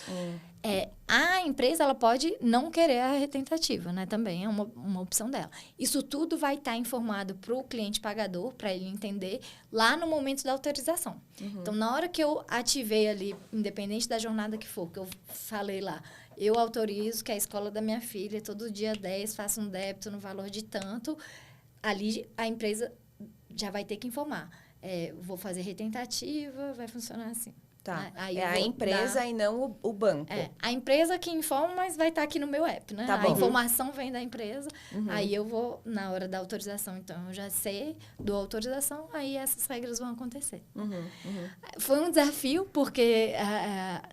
A empresa ela pode não querer a retentativa, né? Também é uma opção dela. Isso tudo vai estar informado para o cliente pagador, para ele entender, lá no momento da autorização. Então, na hora que eu ativei ali, independente da jornada que for, que eu falei lá, eu autorizo que a escola da minha filha, todo dia 10, faça um débito no valor de tanto, ali a empresa já vai ter que informar. Vou fazer retentativa, vai funcionar assim. Tá. Aí É a empresa e não o banco. A empresa que informa, mas vai estar aqui no meu app, né? Tá bom. A informação vem da empresa, aí eu vou, na hora da autorização, então, eu já sei, dou autorização, aí essas regras vão acontecer. Foi um desafio, porque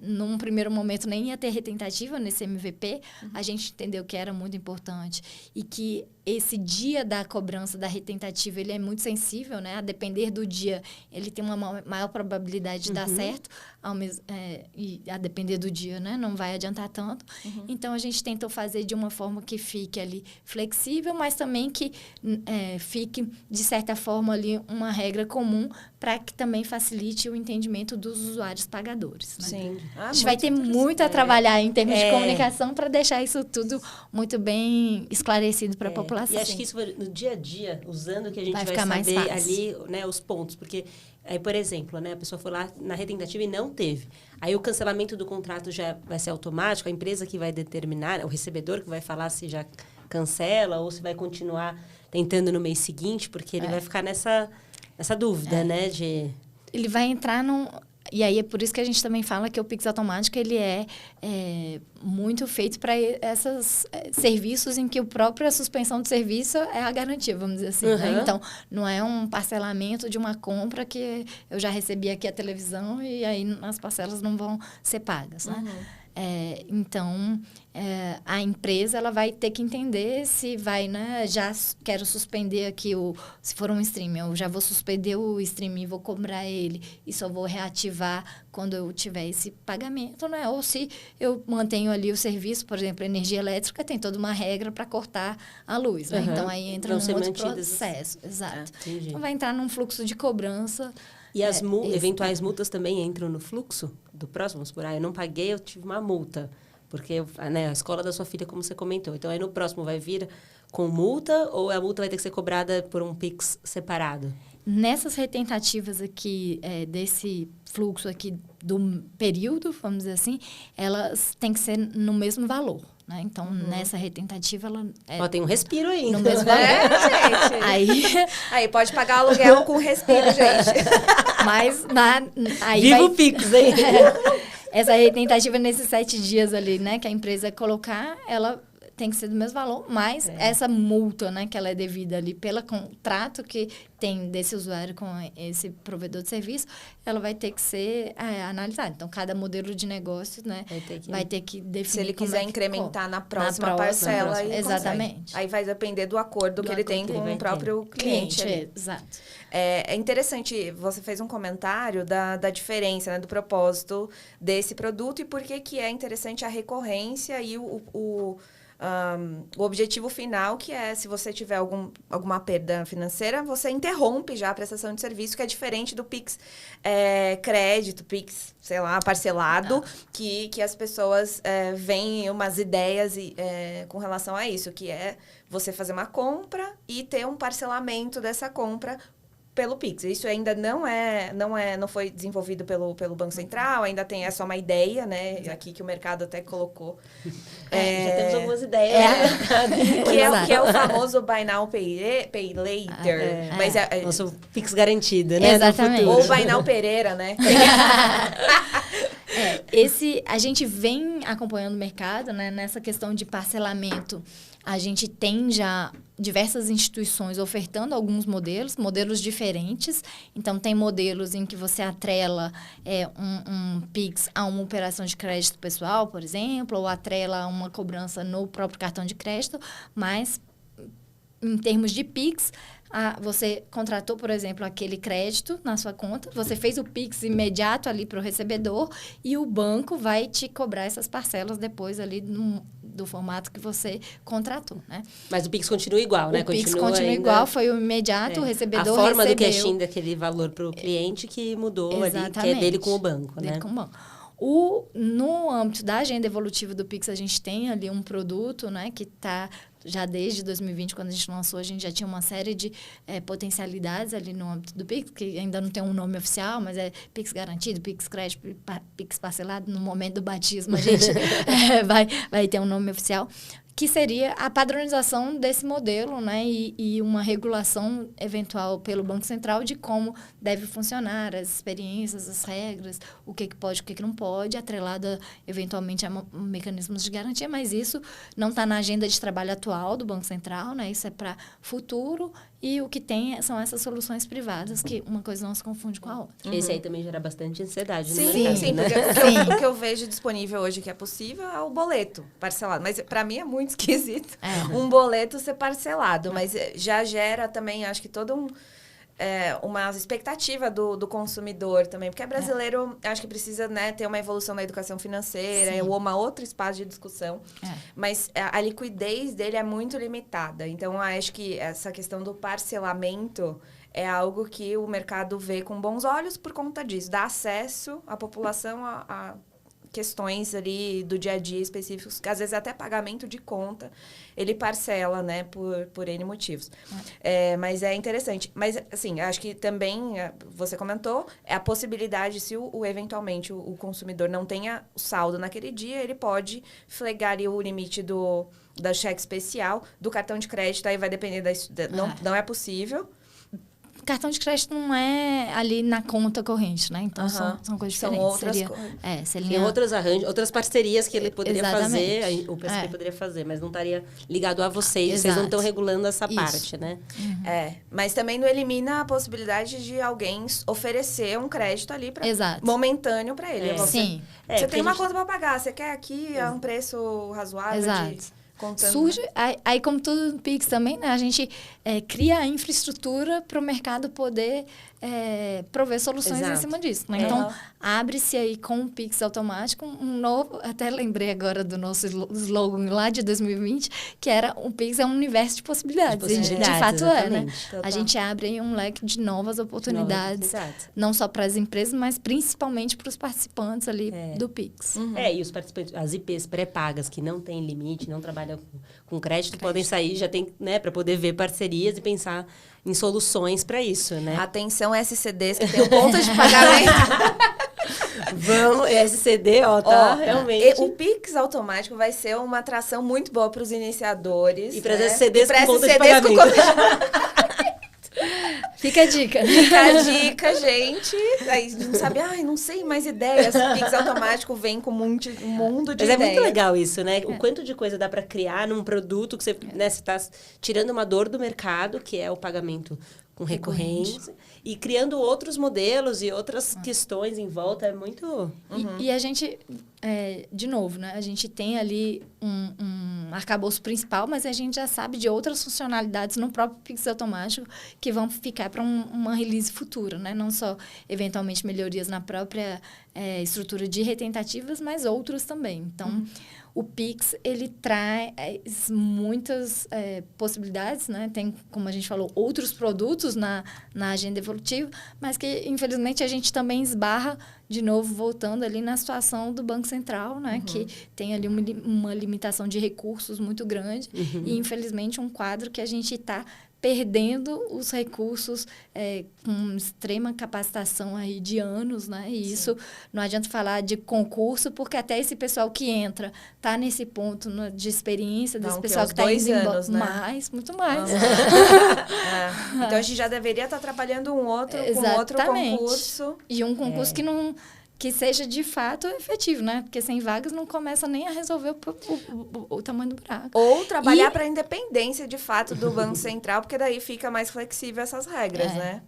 num primeiro momento nem ia ter retentativa nesse MVP, a gente entendeu que era muito importante e que esse dia da cobrança da retentativa, ele é muito sensível, né? A depender do dia, ele tem uma maior probabilidade de dar certo, e a depender do dia, né? Não vai adiantar tanto. Então, a gente tentou fazer de uma forma que fique ali flexível, mas também que fique, de certa forma, ali uma regra comum para que também facilite o entendimento dos usuários pagadores. Né? Sim. A gente vai ter muito a trabalhar em termos de comunicação para deixar isso tudo muito bem esclarecido para a população. E acho que isso no dia a dia, usando que a gente vai ficar mais saber fácil. ali, né, os pontos. Porque, aí, por exemplo, né, a pessoa foi lá na retentativa e não teve. Aí o cancelamento do contrato já vai ser automático, a empresa que vai determinar, o recebedor que vai falar se já cancela ou se vai continuar tentando no mês seguinte, porque ele vai ficar nessa dúvida, né? Ele vai entrar num... E aí, é por isso que a gente também fala que o Pix automático, ele é muito feito para esses serviços em que a própria suspensão de serviço é a garantia, vamos dizer assim. Né? Então, não é um parcelamento de uma compra que eu já recebi aqui a televisão e aí as parcelas não vão ser pagas, né? Então, a empresa ela vai ter que entender se vai, né? Já quero suspender aqui, se for um streaming, eu já vou suspender o streaming, vou cobrar ele e só vou reativar quando eu tiver esse pagamento, né? Ou se eu mantenho ali o serviço, por exemplo, energia elétrica, tem toda uma regra para cortar a luz, né? Então, aí entra num outro processo. Exato. Então, vai entrar num fluxo de cobrança. E as eventuais multas também entram no fluxo do próximo? Vamos supor, eu não paguei, eu tive uma multa. Porque a escola da sua filha, como você comentou. Então, aí no próximo vai vir com multa ou a multa vai ter que ser cobrada por um Pix separado? Nessas retentativas aqui, desse fluxo aqui do período, vamos dizer assim, elas têm que ser no mesmo valor. Né? Então, nessa retentativa, ela... tem um respiro aí. No mesmo valor. Gente. Aí pode pagar aluguel com respiro, gente. Mas, aí Viva o Pix, hein? Essa retentativa nesses 7 dias ali, né? Que a empresa colocar, ela tem que ser do mesmo valor, mas essa multa, né? Que ela é devida ali pelo contrato que tem desse usuário com esse provedor de serviço, ela vai ter que ser analisada. Então, cada modelo de negócio, né? Vai ter que definir. Se ele quiser incrementar na próxima parcela. Exatamente. Aí vai depender do acordo que ele tem com o próprio cliente. Exato. É interessante, você fez um comentário da diferença, né, do propósito desse produto e por que é interessante a recorrência e o objetivo final, que é, se você tiver alguma perda financeira, você interrompe já a prestação de serviço, que é diferente do Pix crédito, Pix, sei lá, parcelado, que as pessoas veem umas ideias com relação a isso, que é você fazer uma compra e ter um parcelamento dessa compra pelo Pix. Isso ainda não foi desenvolvido pelo Banco Central, ainda é só uma ideia, né? Aqui que o mercado até colocou. Já temos algumas ideias. Que é o famoso Buy Now, Pay Later. Mas nosso Pix garantido, né? Exatamente. Ou Buy Now Pereira, né? A gente vem acompanhando o mercado, né? Nessa questão de parcelamento. A gente tem já diversas instituições ofertando alguns modelos diferentes. Então, tem modelos em que você atrela um Pix a uma operação de crédito pessoal, por exemplo, ou atrela uma cobrança no próprio cartão de crédito. Mas, em termos de Pix, você contratou, por exemplo, aquele crédito na sua conta, você fez o Pix imediato ali para o recebedor e o banco vai te cobrar essas parcelas depois ali do formato que você contratou, né? Mas o Pix continua igual, né? O Pix continua igual, foi o imediato, o recebedor recebeu. A forma do cash-in daquele valor para o cliente que mudou ali, que é dele com o banco, né? Dele com o banco. No âmbito da agenda evolutiva do Pix, a gente tem ali um produto, né, que está já desde 2020, quando a gente lançou, a gente já tinha uma série de potencialidades ali no âmbito do Pix, que ainda não tem um nome oficial, mas é Pix garantido, Pix crédito, Pix parcelado. No momento do batismo, a gente vai ter um nome oficial, que seria a padronização desse modelo, né, e uma regulação eventual pelo Banco Central de como deve funcionar, as experiências, as regras, o que pode, o que não pode, atrelada eventualmente a mecanismos de garantia, mas isso não está na agenda de trabalho atual do Banco Central, né, isso é para futuro, e o que tem são essas soluções privadas, que uma coisa não se confunde com a outra. Esse aí também gera bastante ansiedade no mercado, né? Porque o que eu vejo disponível hoje que é possível é o boleto parcelado, mas para mim é muito esquisito um boleto ser parcelado, mas já gera também, acho que todo uma expectativa do consumidor também, porque brasileiro, acho que precisa, né, ter uma evolução na educação financeira, ou uma outra espaço de discussão, mas a liquidez dele é muito limitada, então acho que essa questão do parcelamento é algo que o mercado vê com bons olhos por conta disso, dá acesso à população a questões ali do dia a dia específicos, que às vezes até pagamento de conta, ele parcela, né, por N motivos. Mas é interessante. Mas, assim, acho que também, você comentou, é a possibilidade, se eventualmente o consumidor não tenha o saldo naquele dia, ele pode flegar ali o limite da cheque especial, do cartão de crédito, aí vai depender não é possível. Cartão de crédito não é ali na conta corrente, né? Então, são coisas diferentes. São outras coisas. Tem outros arranjos, outras parcerias que ele poderia fazer, o PSP poderia fazer, mas não estaria ligado a vocês. Vocês não estão regulando essa parte, né? Mas também não elimina a possibilidade de alguém oferecer um crédito ali momentâneo para ele. Sim. Você tem uma conta para pagar, você quer aqui a um preço razoável surge, aí como tudo no Pix também, né, a gente cria a infraestrutura para o mercado poder prover soluções em cima disso, né? Então, abre-se aí com o Pix automático um novo, até lembrei agora do nosso slogan lá de 2020, que era o Pix é um universo de possibilidades. De fato né? A gente abre aí um leque de novas oportunidades, não só para as empresas, mas principalmente para os participantes ali do Pix. E os participantes, as IPs pré-pagas que não têm limite, não trabalham com crédito, podem sair, já tem, né, para poder ver parcerias e pensar em soluções para isso, né? Atenção, SCDs que tem um ponto de pagamento. Vamos, SCD, tá? Realmente. O Pix automático vai ser uma atração muito boa para os iniciadores. E para as SCDs com conta de pagamento. Fica a dica. Fica a dica, gente. Aí não sabe, não sei mais ideias. O Pix automático vem com um mundo de ideias. Mas é muito legal isso, né? O quanto de coisa dá para criar num produto que você está tirando uma dor do mercado, que é o pagamento com recorrência. E criando outros modelos e outras questões em volta. É muito... E a gente, de novo, né? A gente tem ali um arcabouço principal, mas a gente já sabe de outras funcionalidades no próprio Pix automático que vão ficar para uma release futura, né? Não só, eventualmente, melhorias na própria estrutura de retentativas, mas outros também. Então, o Pix, ele traz muitas possibilidades, né? Tem, como a gente falou, outros produtos na agenda evolutiva, mas que, infelizmente, a gente também esbarra, de novo, voltando ali na situação do Banco Central, né? Que tem ali uma limitação de recursos muito grande e, infelizmente, um quadro que a gente está perdendo os recursos com extrema capacitação aí de anos, né? E isso não adianta falar de concurso, porque até esse pessoal que entra está nesse ponto de experiência desse pessoal que está indo embora. Né? Muito mais. Então, a gente já deveria estar trabalhando com outro concurso. E um concurso que seja de fato efetivo, né? Porque sem vagas não começa nem a resolver o tamanho do buraco. Ou trabalhar para a independência, de fato, do Banco Central, porque daí fica mais flexível essas regras, né?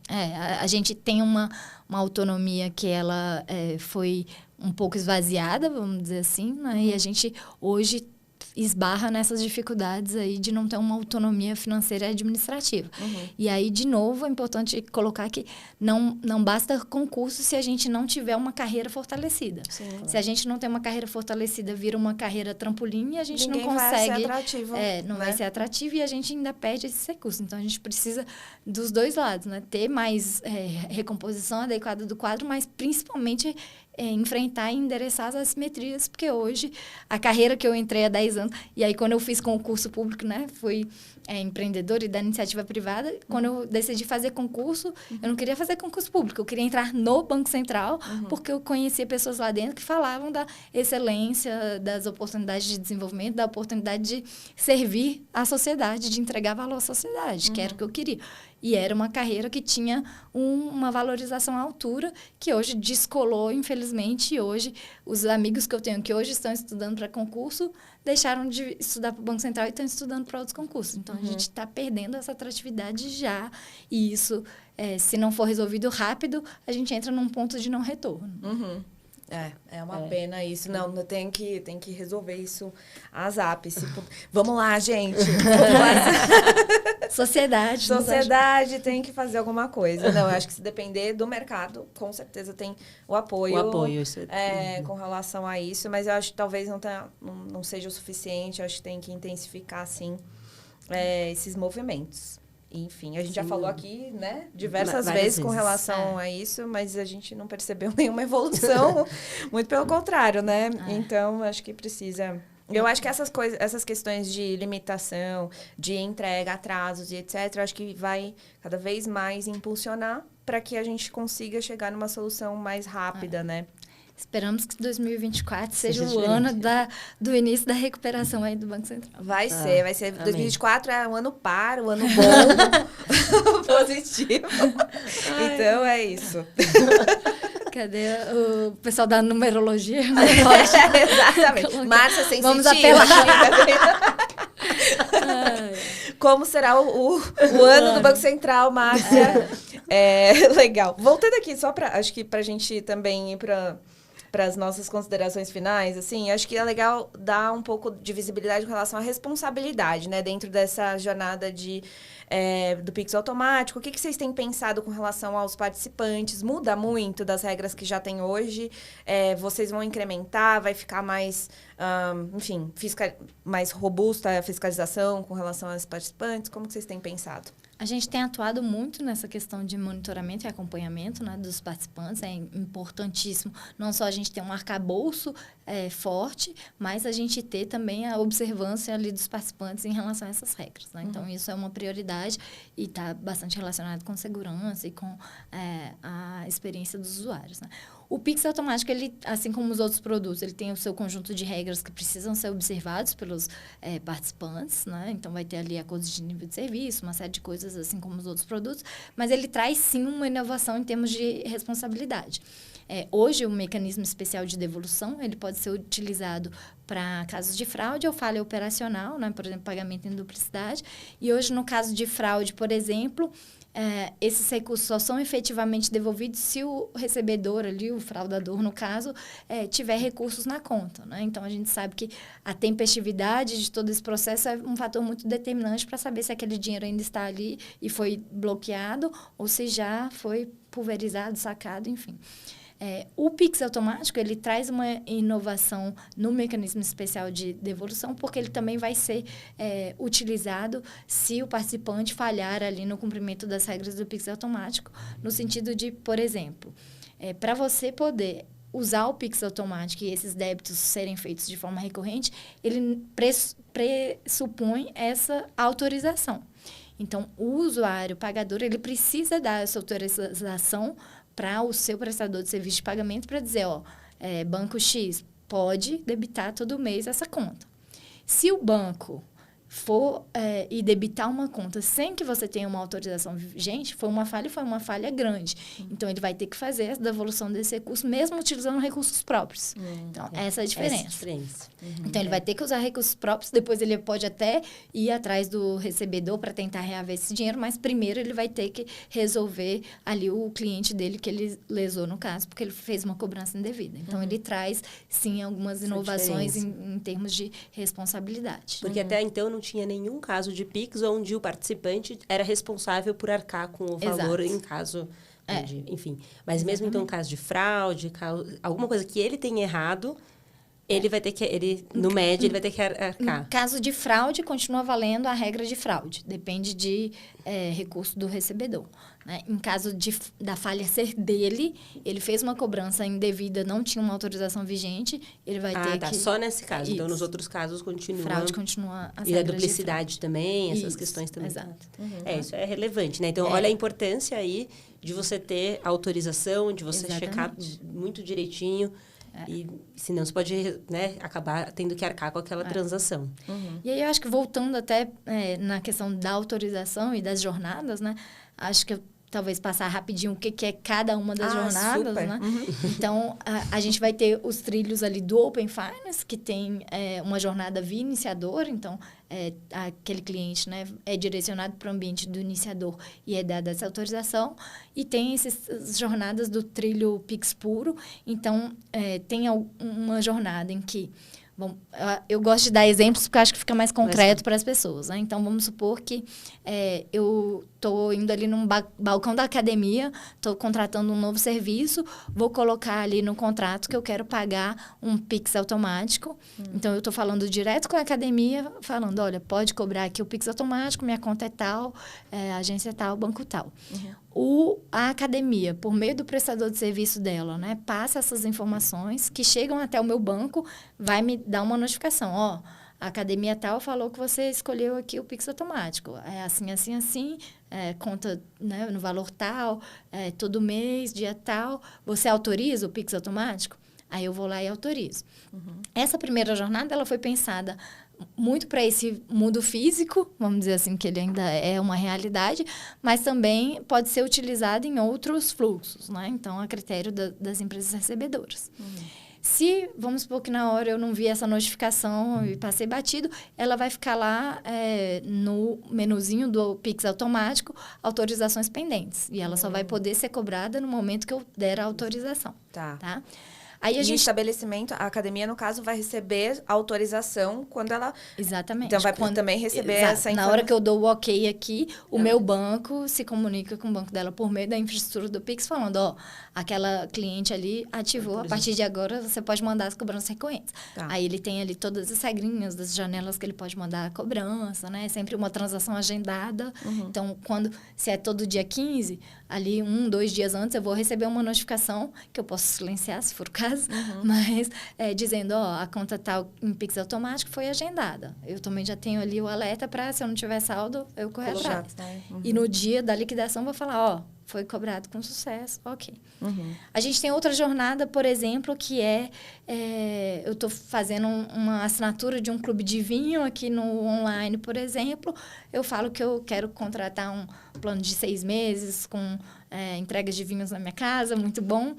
A gente tem uma autonomia que ela foi um pouco esvaziada, vamos dizer assim, né? E a gente hoje esbarra nessas dificuldades aí de não ter uma autonomia financeira e administrativa. E aí, de novo, é importante colocar que não basta concurso se a gente não tiver uma carreira fortalecida. Sim. Se a gente não tem uma carreira fortalecida, vira uma carreira trampolim e a gente Ninguém não consegue... vai ser atrativo. Não vai ser atrativo e a gente ainda perde esses recursos. Então, a gente precisa dos dois lados, né? Ter mais recomposição adequada do quadro, mas principalmente... enfrentar e endereçar as assimetrias, porque hoje, a carreira que eu entrei há 10 anos, e aí quando eu fiz concurso público, né, fui empreendedora e da iniciativa privada, quando eu decidi fazer concurso, eu não queria fazer concurso público, eu queria entrar no Banco Central, porque eu conhecia pessoas lá dentro que falavam da excelência, das oportunidades de desenvolvimento, da oportunidade de servir à sociedade, de entregar valor à sociedade, que era o que eu queria. E era uma carreira que tinha uma valorização à altura, que hoje descolou, infelizmente, e hoje os amigos que eu tenho que hoje estão estudando para concurso, deixaram de estudar para o Banco Central e estão estudando para outros concursos. Então, a gente está perdendo essa atratividade já, e isso, se não for resolvido rápido, a gente entra num ponto de não retorno. É uma pena isso. Não, tem que resolver isso às ápices. Vamos lá, gente. Sociedade tem que fazer alguma coisa. Não, eu acho que se depender do mercado, com certeza tem o apoio. Isso com relação a isso, mas eu acho que talvez não seja o suficiente. Eu acho que tem que intensificar, sim, esses movimentos. Enfim, a gente já falou aqui, né, diversas vezes com relação a isso, mas a gente não percebeu nenhuma evolução, muito pelo contrário, né? Então, acho que precisa... Eu acho que essas questões de limitação, de entrega, atrasos e etc., acho que vai cada vez mais impulsionar para que a gente consiga chegar numa solução mais rápida, né? Esperamos que 2024 seja o ano do início da recuperação aí do Banco Central. Vai ser. 2024 é um ano par, um ano bom, positivo. Então, é isso. Cadê o pessoal da numerologia? Exatamente. Márcia Sensitiva. Vamos apelar. Como será o ano do Banco Central, Márcia? Legal. Voltando aqui, acho que pra gente também ir para as nossas considerações finais, assim, acho que é legal dar um pouco de visibilidade com relação à responsabilidade, né, dentro dessa jornada do Pix automático. O que vocês têm pensado com relação aos participantes? Muda muito das regras que já tem hoje? Vocês vão incrementar? Vai ficar mais, mais robusta a fiscalização com relação aos participantes? Como que vocês têm pensado? A gente tem atuado muito nessa questão de monitoramento e acompanhamento, né, dos participantes. É importantíssimo não só a gente ter um arcabouço forte, mas a gente ter também a observância ali dos participantes em relação a essas regras, né? Então, isso é uma prioridade e está bastante relacionado com segurança e com a experiência dos usuários, né? O Pix automático, ele, assim como os outros produtos, ele tem o seu conjunto de regras que precisam ser observados pelos participantes, né? Então, vai ter ali acordos de nível de serviço, uma série de coisas, assim como os outros produtos, mas ele traz, sim, uma inovação em termos de responsabilidade. Hoje, o mecanismo especial de devolução, ele pode ser utilizado para casos de fraude ou falha operacional, né? Por exemplo, pagamento em duplicidade. E hoje, no caso de fraude, por exemplo, esses recursos só são efetivamente devolvidos se o recebedor ali, o fraudador no caso, tiver recursos na conta, né? Então, a gente sabe que a tempestividade de todo esse processo é um fator muito determinante para saber se aquele dinheiro ainda está ali e foi bloqueado ou se já foi pulverizado, sacado, enfim. O Pix automático, ele traz uma inovação no mecanismo especial de devolução, porque ele também vai ser utilizado se o participante falhar ali no cumprimento das regras do Pix automático, no sentido de, por exemplo, para você poder usar o Pix automático e esses débitos serem feitos de forma recorrente, ele pressupõe essa autorização. Então, o usuário pagador, ele precisa dar essa autorização para o seu prestador de serviço de pagamento para dizer, Banco X pode debitar todo mês essa conta. Se o banco for e debitar uma conta sem que você tenha uma autorização vigente, foi uma falha grande. Então, ele vai ter que fazer a devolução desse recurso, mesmo utilizando recursos próprios. Então, essa é a diferença. Então, ele vai ter que usar recursos próprios, depois ele pode até ir atrás do recebedor para tentar reaver esse dinheiro, mas primeiro ele vai ter que resolver ali o cliente dele que ele lesou no caso, porque ele fez uma cobrança indevida. Então, ele traz, sim, algumas inovações em termos de responsabilidade. Porque até então não tinha nenhum caso de Pix onde o participante era responsável por arcar com o valor em caso de, enfim. Mas mesmo então, caso de fraude, alguma coisa que ele tenha errado, ele vai ter que, no médio, ele vai ter que arcar. No caso de fraude, continua valendo a regra de fraude. Depende de recurso do recebedor. Né? Em caso da falha ser dele, ele fez uma cobrança indevida, não tinha uma autorização vigente, ele vai ter que... só nesse caso. Então, nos outros casos, continua... Fraude continua as E a regras duplicidade também, essas questões também. Exato. Isso é relevante, né? Então, olha a importância aí de você ter autorização, de você checar muito direitinho. E senão você pode, né, acabar tendo que arcar com aquela transação. E aí eu acho que voltando até na questão da autorização e das jornadas, né? Acho que eu talvez passar rapidinho o que é cada uma das jornadas, super. né? Então, a gente vai ter os trilhos ali do Open Finance, que tem uma jornada via iniciador, então, aquele cliente, né, é direcionado para o ambiente do iniciador e é dada essa autorização. E tem essas jornadas do trilho Pix puro, então, tem uma jornada em que... Bom, eu gosto de dar exemplos porque eu acho que fica mais concreto para as pessoas. Né? Então, vamos supor que eu estou indo ali num balcão da academia, estou contratando um novo serviço, vou colocar ali no contrato que eu quero pagar um Pix automático. Então, eu estou falando direto com a academia, falando, olha, pode cobrar aqui o Pix automático, minha conta é tal, agência tal, banco tal. A academia, por meio do prestador de serviço dela, né, passa essas informações que chegam até o meu banco, vai me dar uma notificação. A academia tal falou que você escolheu aqui o Pix automático. É assim, assim, assim, conta, né, no valor tal, todo mês, dia tal. Você autoriza o Pix automático? Aí eu vou lá e autorizo. Essa primeira jornada, ela foi pensada muito para esse mundo físico, vamos dizer assim, que ele ainda é uma realidade, mas também pode ser utilizado em outros fluxos, né? Então, a critério das empresas recebedoras. Se, vamos supor que na hora eu não vi essa notificação e passei batido, ela vai ficar lá no menuzinho do Pix automático, autorizações pendentes. E ela só vai poder ser cobrada no momento que eu der a autorização. Tá? Aí o estabelecimento, a academia, no caso, vai receber autorização quando ela... Exatamente. Então, vai também receber essa informação. Na hora que eu dou o ok aqui, o meu banco se comunica com o banco dela por meio da infraestrutura do Pix, falando, aquela cliente ali ativou, a partir de agora você pode mandar as cobranças recorrentes. Aí ele tem ali todas as regrinhas das janelas que ele pode mandar a cobrança, né? Sempre uma transação agendada. Então, se é todo dia 15, ali 2 dias antes, eu vou receber uma notificação, que eu posso silenciar, se for o caso, mas dizendo, a conta tal em Pix automático foi agendada. Eu também já tenho ali o alerta para, se eu não tiver saldo, eu correr atrás. E no dia da liquidação, vou falar, foi cobrado com sucesso, ok. A gente tem outra jornada, por exemplo, que eu estou fazendo uma assinatura de um clube de vinho aqui no online, por exemplo. Eu falo que eu quero contratar um plano de 6 meses com entregas de vinhos na minha casa, muito bom.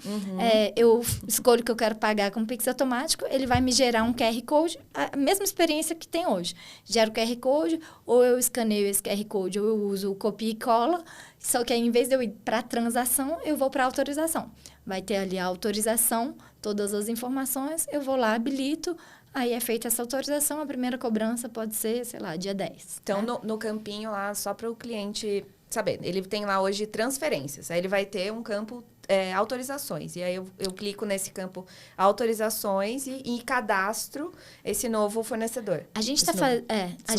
Eu escolho que eu quero pagar com Pix automático, ele vai me gerar um QR Code, a mesma experiência que tem hoje. Gera o QR Code, ou eu escaneio esse QR Code, ou eu uso o copia e cola. Só que aí, em vez de eu ir para transação, eu vou para autorização. Vai ter ali a autorização, todas as informações, eu vou lá, habilito, aí é feita essa autorização, a primeira cobrança pode ser, sei lá, dia 10. Então, né? no campinho lá, só para o cliente saber, ele tem lá hoje transferências. Aí ele vai ter um campo autorizações. E aí eu clico nesse campo autorizações e cadastro esse novo fornecedor. A gente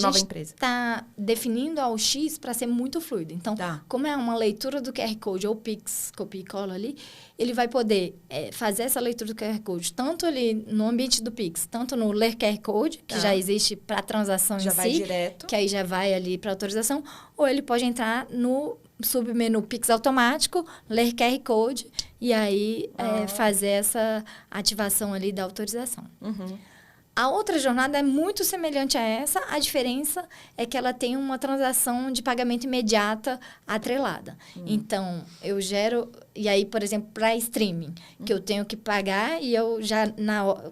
nova empresa. está definindo a UX para ser muito fluido. Então, como é uma leitura do QR Code ou Pix, copia e cola ali, ele vai poder fazer essa leitura do QR Code tanto ali no ambiente do Pix, tanto no ler QR Code, que já existe para a transação já em vai si, direto. que aí já vai ali para autorização, ou ele pode entrar no submenu Pix automático, ler QR Code e aí fazer essa ativação ali da autorização. Uhum. A outra jornada é muito semelhante a essa, a diferença é que ela tem uma transação de pagamento imediata atrelada. Então, eu gero... E aí, por exemplo, para streaming, que eu tenho que pagar e eu já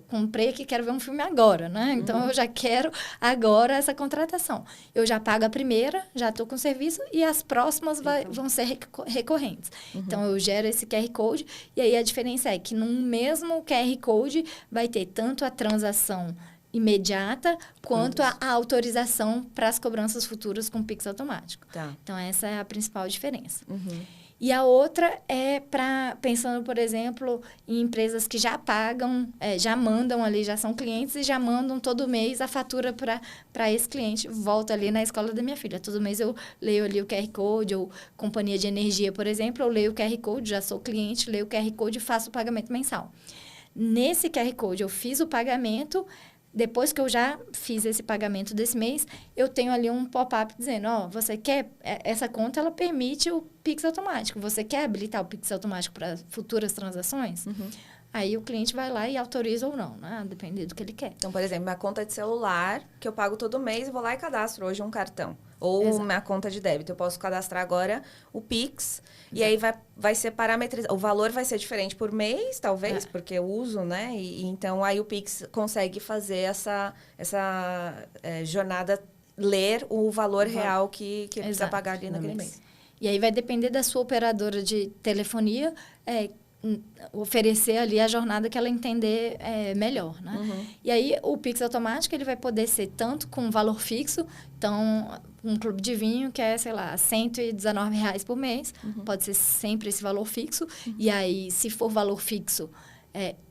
comprei aqui, quero ver um filme agora, né? Então, eu já quero agora essa contratação. Eu já pago a primeira, já estou com o serviço e as próximas vão ser recorrentes. Então, eu gero esse QR Code e aí a diferença é que no mesmo QR Code vai ter tanto a transação imediata quanto a autorização para as cobranças futuras com Pix automático. Tá. Então, essa é a principal diferença. Uhum. E a outra é pensando, por exemplo, em empresas que já pagam, já mandam ali, já são clientes e já mandam todo mês a fatura para esse cliente. Volto ali na escola da minha filha. Todo mês eu leio ali o QR Code, ou companhia de energia, por exemplo, eu leio o QR Code, já sou cliente, leio o QR Code e faço o pagamento mensal. Nesse QR Code, eu fiz o pagamento. Depois que eu já fiz esse pagamento desse mês, eu tenho ali um pop-up dizendo, você quer... Essa conta, ela permite o Pix automático. Você quer habilitar o Pix automático para futuras transações? Uhum. Aí o cliente vai lá e autoriza ou não, né? Dependendo do que ele quer. Então, por exemplo, minha conta de celular, que eu pago todo mês, eu vou lá e cadastro hoje um cartão. Ou minha conta de débito. Eu posso cadastrar agora o Pix. Exato. E aí vai ser parametrizado. O valor vai ser diferente por mês, talvez, porque eu uso, né? E então, aí o Pix consegue fazer essa jornada, ler o valor real que precisa pagar ali naquele mês. E aí vai depender da sua operadora de telefonia, oferecer ali a jornada que ela entender melhor, né? Uhum. E aí, o Pix automático, ele vai poder ser tanto com valor fixo, então, um clube de vinho que é, sei lá, R$119 por mês, pode ser sempre esse valor fixo, e aí, se for valor fixo,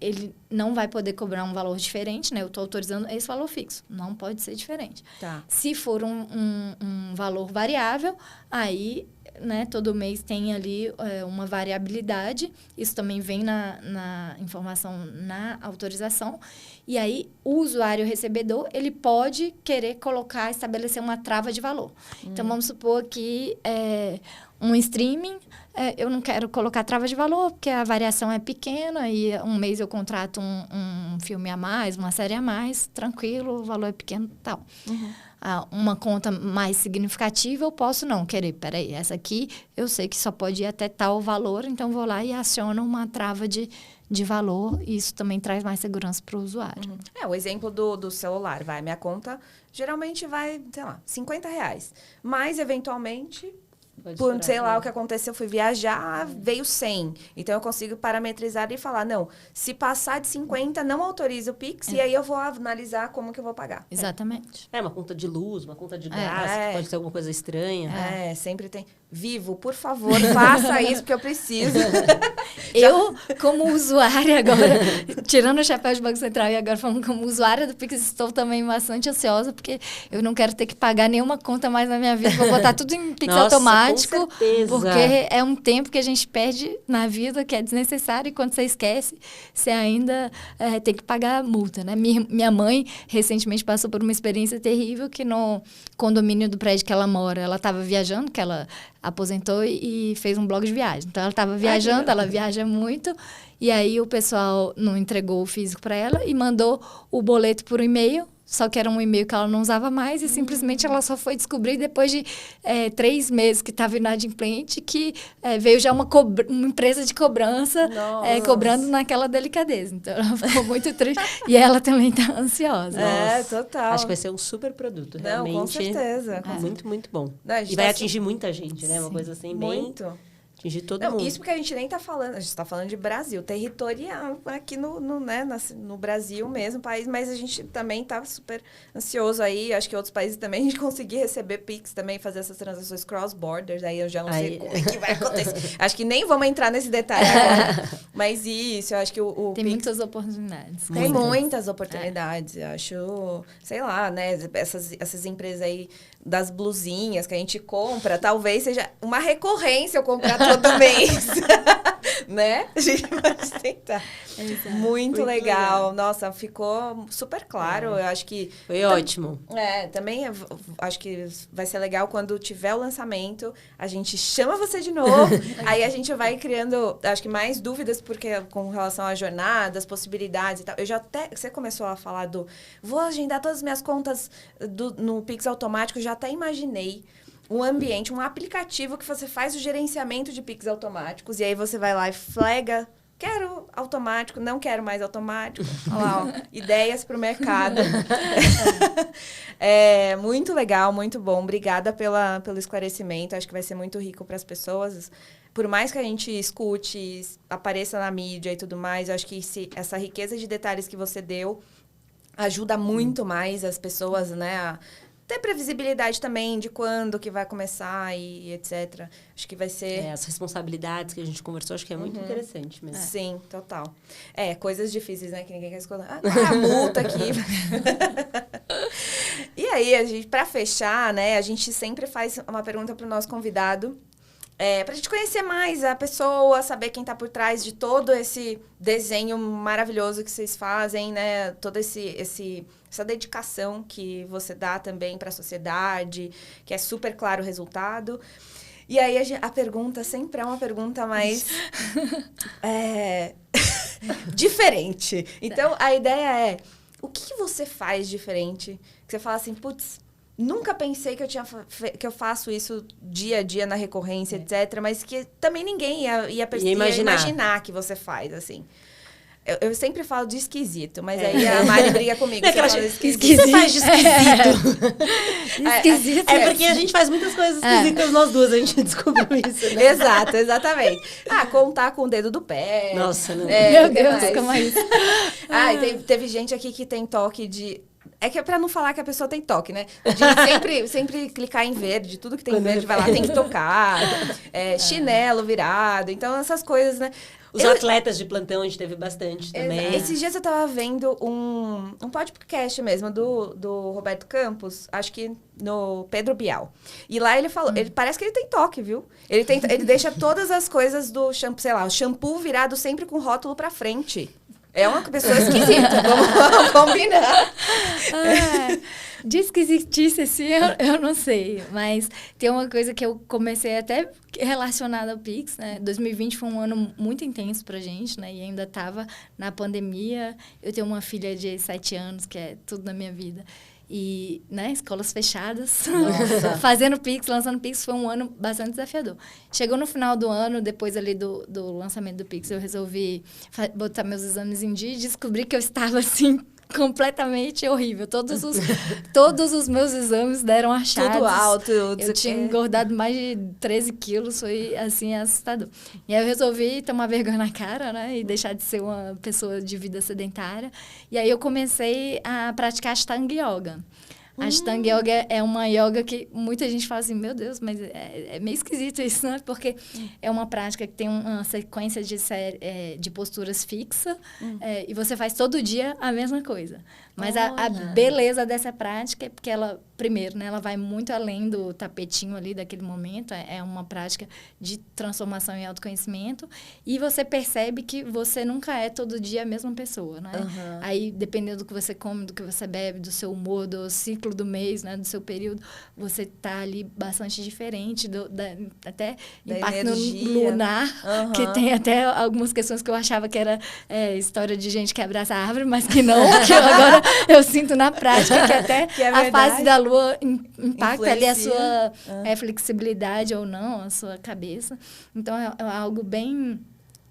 ele não vai poder cobrar um valor diferente, né? Eu estou autorizando esse valor fixo, não pode ser diferente. Tá. Se for um valor variável, aí... Né, todo mês tem ali uma variabilidade, isso também vem na informação, na autorização, e aí o usuário recebedor, ele pode querer estabelecer uma trava de valor. Então, vamos supor que um streaming, eu não quero colocar trava de valor, porque a variação é pequena, e um mês eu contrato um filme a mais, uma série a mais, tranquilo, o valor é pequeno e tal. Uma conta mais significativa, eu posso não querer. Peraí, essa aqui eu sei que só pode ir até tal valor, então vou lá e aciono uma trava de valor, e isso também traz mais segurança para o usuário. O exemplo do celular, minha conta geralmente vai, sei lá, R$50. Mas, eventualmente... Por, sei lá, o que aconteceu, fui viajar, veio 100. Então, eu consigo parametrizar e falar, não, se passar de 50, não autoriza o Pix, e aí eu vou analisar como que eu vou pagar. Exatamente. Uma conta de luz, uma conta de gás, pode ser alguma coisa estranha. Sempre tem. Vivo, por favor, faça isso, porque eu preciso. Eu, como usuária agora, tirando o chapéu de Banco Central e agora falando como usuária do Pix, estou também bastante ansiosa, porque eu não quero ter que pagar nenhuma conta mais na minha vida. Vou botar tudo em Pix automático, porque é um tempo que a gente perde na vida, que é desnecessário, e quando você esquece, você ainda tem que pagar multa, né? Minha mãe, recentemente, passou por uma experiência terrível, que no condomínio do prédio que ela mora, ela estava viajando, que ela aposentou e fez um blog de viagem. Então, ela estava viajando, ela viaja muito, e aí o pessoal não entregou o físico para ela e mandou o boleto por e-mail, só que era um e-mail que ela não usava mais e simplesmente ela só foi descobrir depois de 3 meses que estava inadimplente que veio já uma empresa de cobrança cobrando naquela delicadeza. Então, ela ficou muito triste e ela também tá ansiosa. Total. Acho que vai ser um super produto, realmente. Não, com certeza. Muito, muito bom. Não, E vai atingir muita gente, né? Uma coisa assim, bem... Muito. Atingir todo mundo. Isso porque a gente nem tá falando, a gente tá falando de Brasil, territorial, aqui no Brasil mesmo, país, mas a gente também tá super ansioso aí, acho que outros países também, a gente conseguir receber Pix também, fazer essas transações cross-borders, aí eu já não sei como é que vai acontecer. Acho que nem vamos entrar nesse detalhe agora, mas isso, eu acho que o Tem Pix... muitas oportunidades. Tem muitas oportunidades, eu acho, sei lá, né, essas empresas aí das blusinhas que a gente compra, talvez seja uma recorrência eu comprar todo mês, né? A gente pode tentar. Muito legal. Nossa, ficou super claro, eu acho que... Foi ótimo. Também acho que vai ser legal quando tiver o lançamento, a gente chama você de novo, aí a gente vai criando, acho que mais dúvidas, porque com relação à jornada, as possibilidades e tal, eu já até, você começou a falar vou agendar todas as minhas contas no Pix automático, eu já até imaginei um ambiente, um aplicativo que você faz o gerenciamento de Pix automáticos, e aí você vai lá e flaga, quero automático, não quero mais automático. Olha lá, ó, ideias para o mercado. Muito legal, muito bom. Obrigada pelo esclarecimento, acho que vai ser muito rico para as pessoas. Por mais que a gente escute, apareça na mídia e tudo mais, eu acho que essa riqueza de detalhes que você deu ajuda muito mais as pessoas, né, a ter previsibilidade também de quando que vai começar e etc. Acho que vai ser... As responsabilidades que a gente conversou, acho que é muito interessante mesmo. Sim, total. Coisas difíceis, né, que ninguém quer escolher. A multa aqui. E aí, pra fechar, né, a gente sempre faz uma pergunta pro nosso convidado, pra gente conhecer mais a pessoa, saber quem tá por trás de todo esse desenho maravilhoso que vocês fazem, né? Toda essa dedicação que você dá também para a sociedade, que é super claro o resultado. E aí a pergunta sempre é uma pergunta mais diferente. Então, a ideia é, o que você faz diferente? Que você fala assim, putz, nunca pensei que eu faço isso dia a dia na recorrência, etc. Mas que também ninguém ia imaginar que você faz, assim. Eu sempre falo de esquisito, mas aí a Mari briga comigo. Você fala esquisito. O que você faz de esquisito? Esquisito. Porque a gente faz muitas coisas esquisitas nós duas, a gente descobriu isso, né? Exato, exatamente. Contar com o dedo do pé. Nossa, não. Meu Deus, como é isso? Teve gente aqui que tem toque de... É que é pra não falar que a pessoa tem toque, né? De sempre clicar em verde, tudo que tem verde vai lá, tem que tocar. Chinelo virado, então essas coisas, né? Os atletas de plantão a gente teve bastante também. Esses dias eu tava vendo um podcast mesmo do Roberto Campos, acho que no Pedro Bial. E lá ele falou, parece que ele tem toque, viu? Ele deixa todas as coisas do shampoo, sei lá, o shampoo virado sempre com rótulo pra frente. É uma pessoa esquisita, vamos combinar. De esquisitice, assim, eu não sei. Mas tem uma coisa que eu comecei até relacionada ao Pix, né? 2020 foi um ano muito intenso pra gente, né? E ainda tava na pandemia. Eu tenho uma filha de 7 anos, que é tudo na minha vida. E, né, escolas fechadas, fazendo Pix, lançando Pix, foi um ano bastante desafiador. Chegou no final do ano, depois ali do lançamento do Pix, eu resolvi botar meus exames em dia e descobri que eu estava, assim, completamente horrível. Todos os meus exames deram achados. Tudo alto. Eu tinha engordado mais de 13 quilos, foi, assim, assustador. E aí eu resolvi tomar vergonha na cara, né? E deixar de ser uma pessoa de vida sedentária. E aí eu comecei a praticar Ashtanga Yoga. A Ashtanga Yoga é uma yoga que muita gente fala assim, meu Deus, mas é meio esquisito isso, né? Porque é uma prática que tem uma sequência de posturas fixa e você faz todo dia a mesma coisa. Mas a beleza dessa prática é porque ela, primeiro, né, ela vai muito além do tapetinho ali daquele momento. É uma prática de transformação em autoconhecimento. E você percebe que você nunca é todo dia a mesma pessoa, né? Aí, dependendo do que você come, do que você bebe, do seu humor, do ciclo ciclo do mês, né, do seu período, você tá ali bastante diferente, até da impacto energia. lunar, que tem até algumas questões que eu achava que era história de gente que abraça a árvore, mas que não, que agora eu sinto na prática, que até que é a fase da lua impacta ali a Influencia. sua flexibilidade ou não, a sua cabeça. Então, é algo bem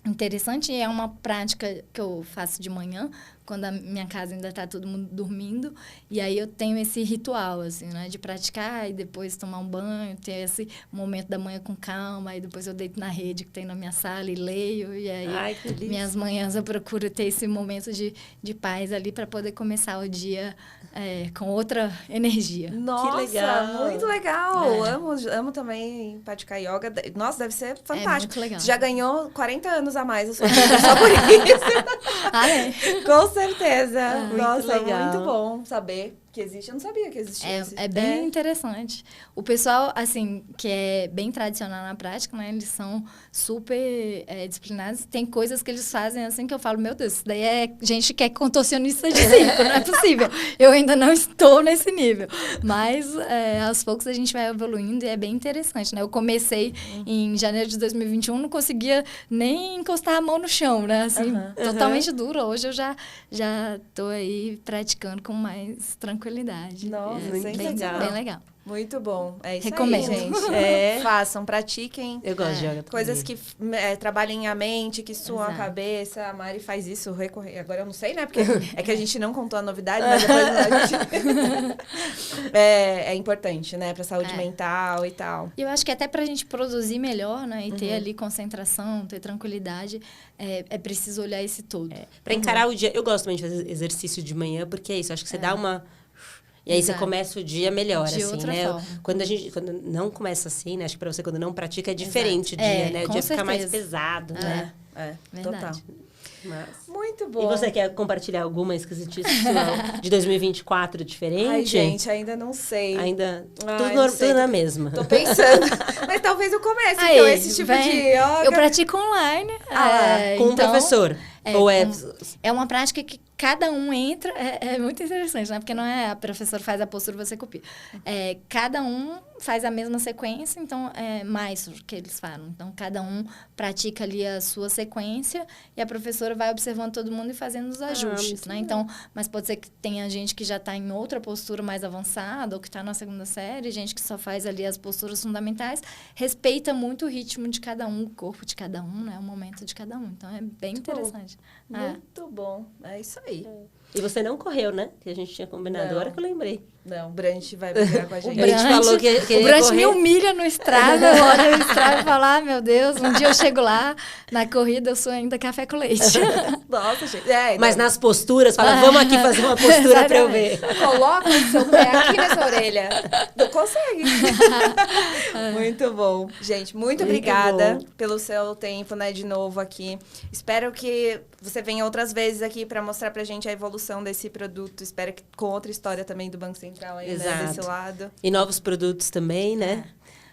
interessante, e é uma prática que eu faço de manhã, quando a minha casa ainda está todo mundo dormindo, e aí eu tenho esse ritual, assim, né, de praticar e depois tomar um banho, ter esse momento da manhã com calma, e depois eu deito na rede que tem na minha sala e leio, e aí Ai, que delícia. minhas manhãs eu procuro ter esse momento de paz ali para poder começar o dia com outra energia. Nossa, legal. muito legal. Amo também praticar yoga. Nossa, deve ser fantástico. muito legal. Você já ganhou 40 anos a mais a sua vida, só por isso. Ah, é? Com certeza. Muito Nossa, legal. muito bom saber que existe. Eu não sabia que existia. É bem interessante. O pessoal, assim, que é bem tradicional na prática, né? Eles são super disciplinados. Tem coisas que eles fazem, assim, que eu falo, meu Deus, isso daí é gente que é contorcionista de circo, não é possível. Eu ainda não estou nesse nível. Mas, aos poucos, a gente vai evoluindo e é bem interessante, né? Eu comecei em janeiro de 2021, não conseguia nem encostar a mão no chão, né? Assim, totalmente duro. Hoje eu já tô aí praticando com mais tranquilidade. Nossa, muito bem legal. Bem legal. Muito bom. É isso Recomendo. aí, gente. Façam, pratiquem. Eu gosto de yoga Coisas também. que trabalhem a mente, que suam a Exato. cabeça. A Mari faz isso recorrer. Agora eu não sei, né? Porque é que a gente não contou a novidade, mas depois a gente... é importante, né? Pra saúde mental e tal. E eu acho que até pra gente produzir melhor, né? E ter ali concentração, ter tranquilidade, é preciso olhar esse todo. Pra encarar o dia, eu gosto também de fazer exercício de manhã, porque é isso, acho que você dá uma... E aí Exato. você começa o dia melhor, De assim, outra né? forma. Quando não começa assim, né? Acho que pra você, quando não pratica, é diferente o dia, né? O com dia fica mais certeza. pesado, né? Verdade. Total. Mas... Muito bom. E você quer compartilhar alguma esquisitice sua de 2024 diferente? Ai, gente, ainda não sei. Ainda Ai, não sei, tudo na tô- mesma. Tô pensando. Mas talvez eu comece, Aí, então, esse tipo vem. de yoga. Eu pratico online. Com um então, professor. Ou é... É uma prática que cada um entra, é muito interessante, né? Porque não é a professora faz a postura e você copia. Cada um faz a mesma sequência, então é mais o que eles falam. Então, cada um pratica ali a sua sequência e a professora vai observando todo mundo e fazendo os ajustes, né? Então, mas pode ser que tenha gente que já está em outra postura mais avançada ou que está na segunda série, gente que só faz ali as posturas fundamentais, respeita muito o ritmo de cada um, o corpo de cada um, né? O momento de cada um. Então, é bem interessante. Muito bom. É isso aí. E você não correu, né? Que a gente tinha combinado. Não. Agora que eu lembrei. Não, o Brant vai brigar com a gente. A gente falou que o ia Brant correr. me humilha no estrada, olha no estrada e fala, ah, meu Deus, um dia eu chego lá, na corrida eu sou ainda café com leite. Nossa, gente. Mas nas posturas, fala, vamos aqui fazer uma postura pra eu ver. Coloca o seu pé aqui nessa orelha. Não consegue. Muito bom. Gente, muito obrigada bom. pelo seu tempo, né, de novo aqui. Espero que você venha outras vezes aqui pra mostrar pra gente a evolução desse produto. Espero que com outra história também do Banco Central aí, né, Exato. desse lado. E novos produtos também, né?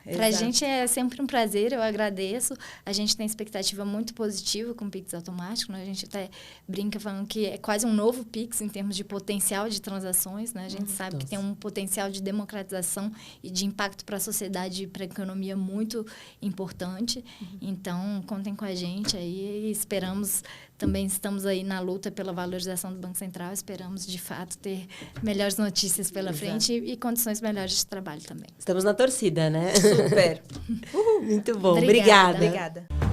Pra Exato. gente é sempre um prazer, eu agradeço. A gente tem expectativa muito positiva com o Pix automático, né? A gente até brinca falando que é quase um novo Pix em termos de potencial de transações, né? A gente sabe que tem um potencial de democratização e de impacto para a sociedade e para a economia muito importante. Então, contem com a gente aí e esperamos, também estamos aí na luta pela valorização do Banco Central, esperamos de fato ter melhores notícias pela frente e condições melhores de trabalho também. Estamos na torcida, né? Super. Muito bom. Obrigada. Obrigada. Obrigada.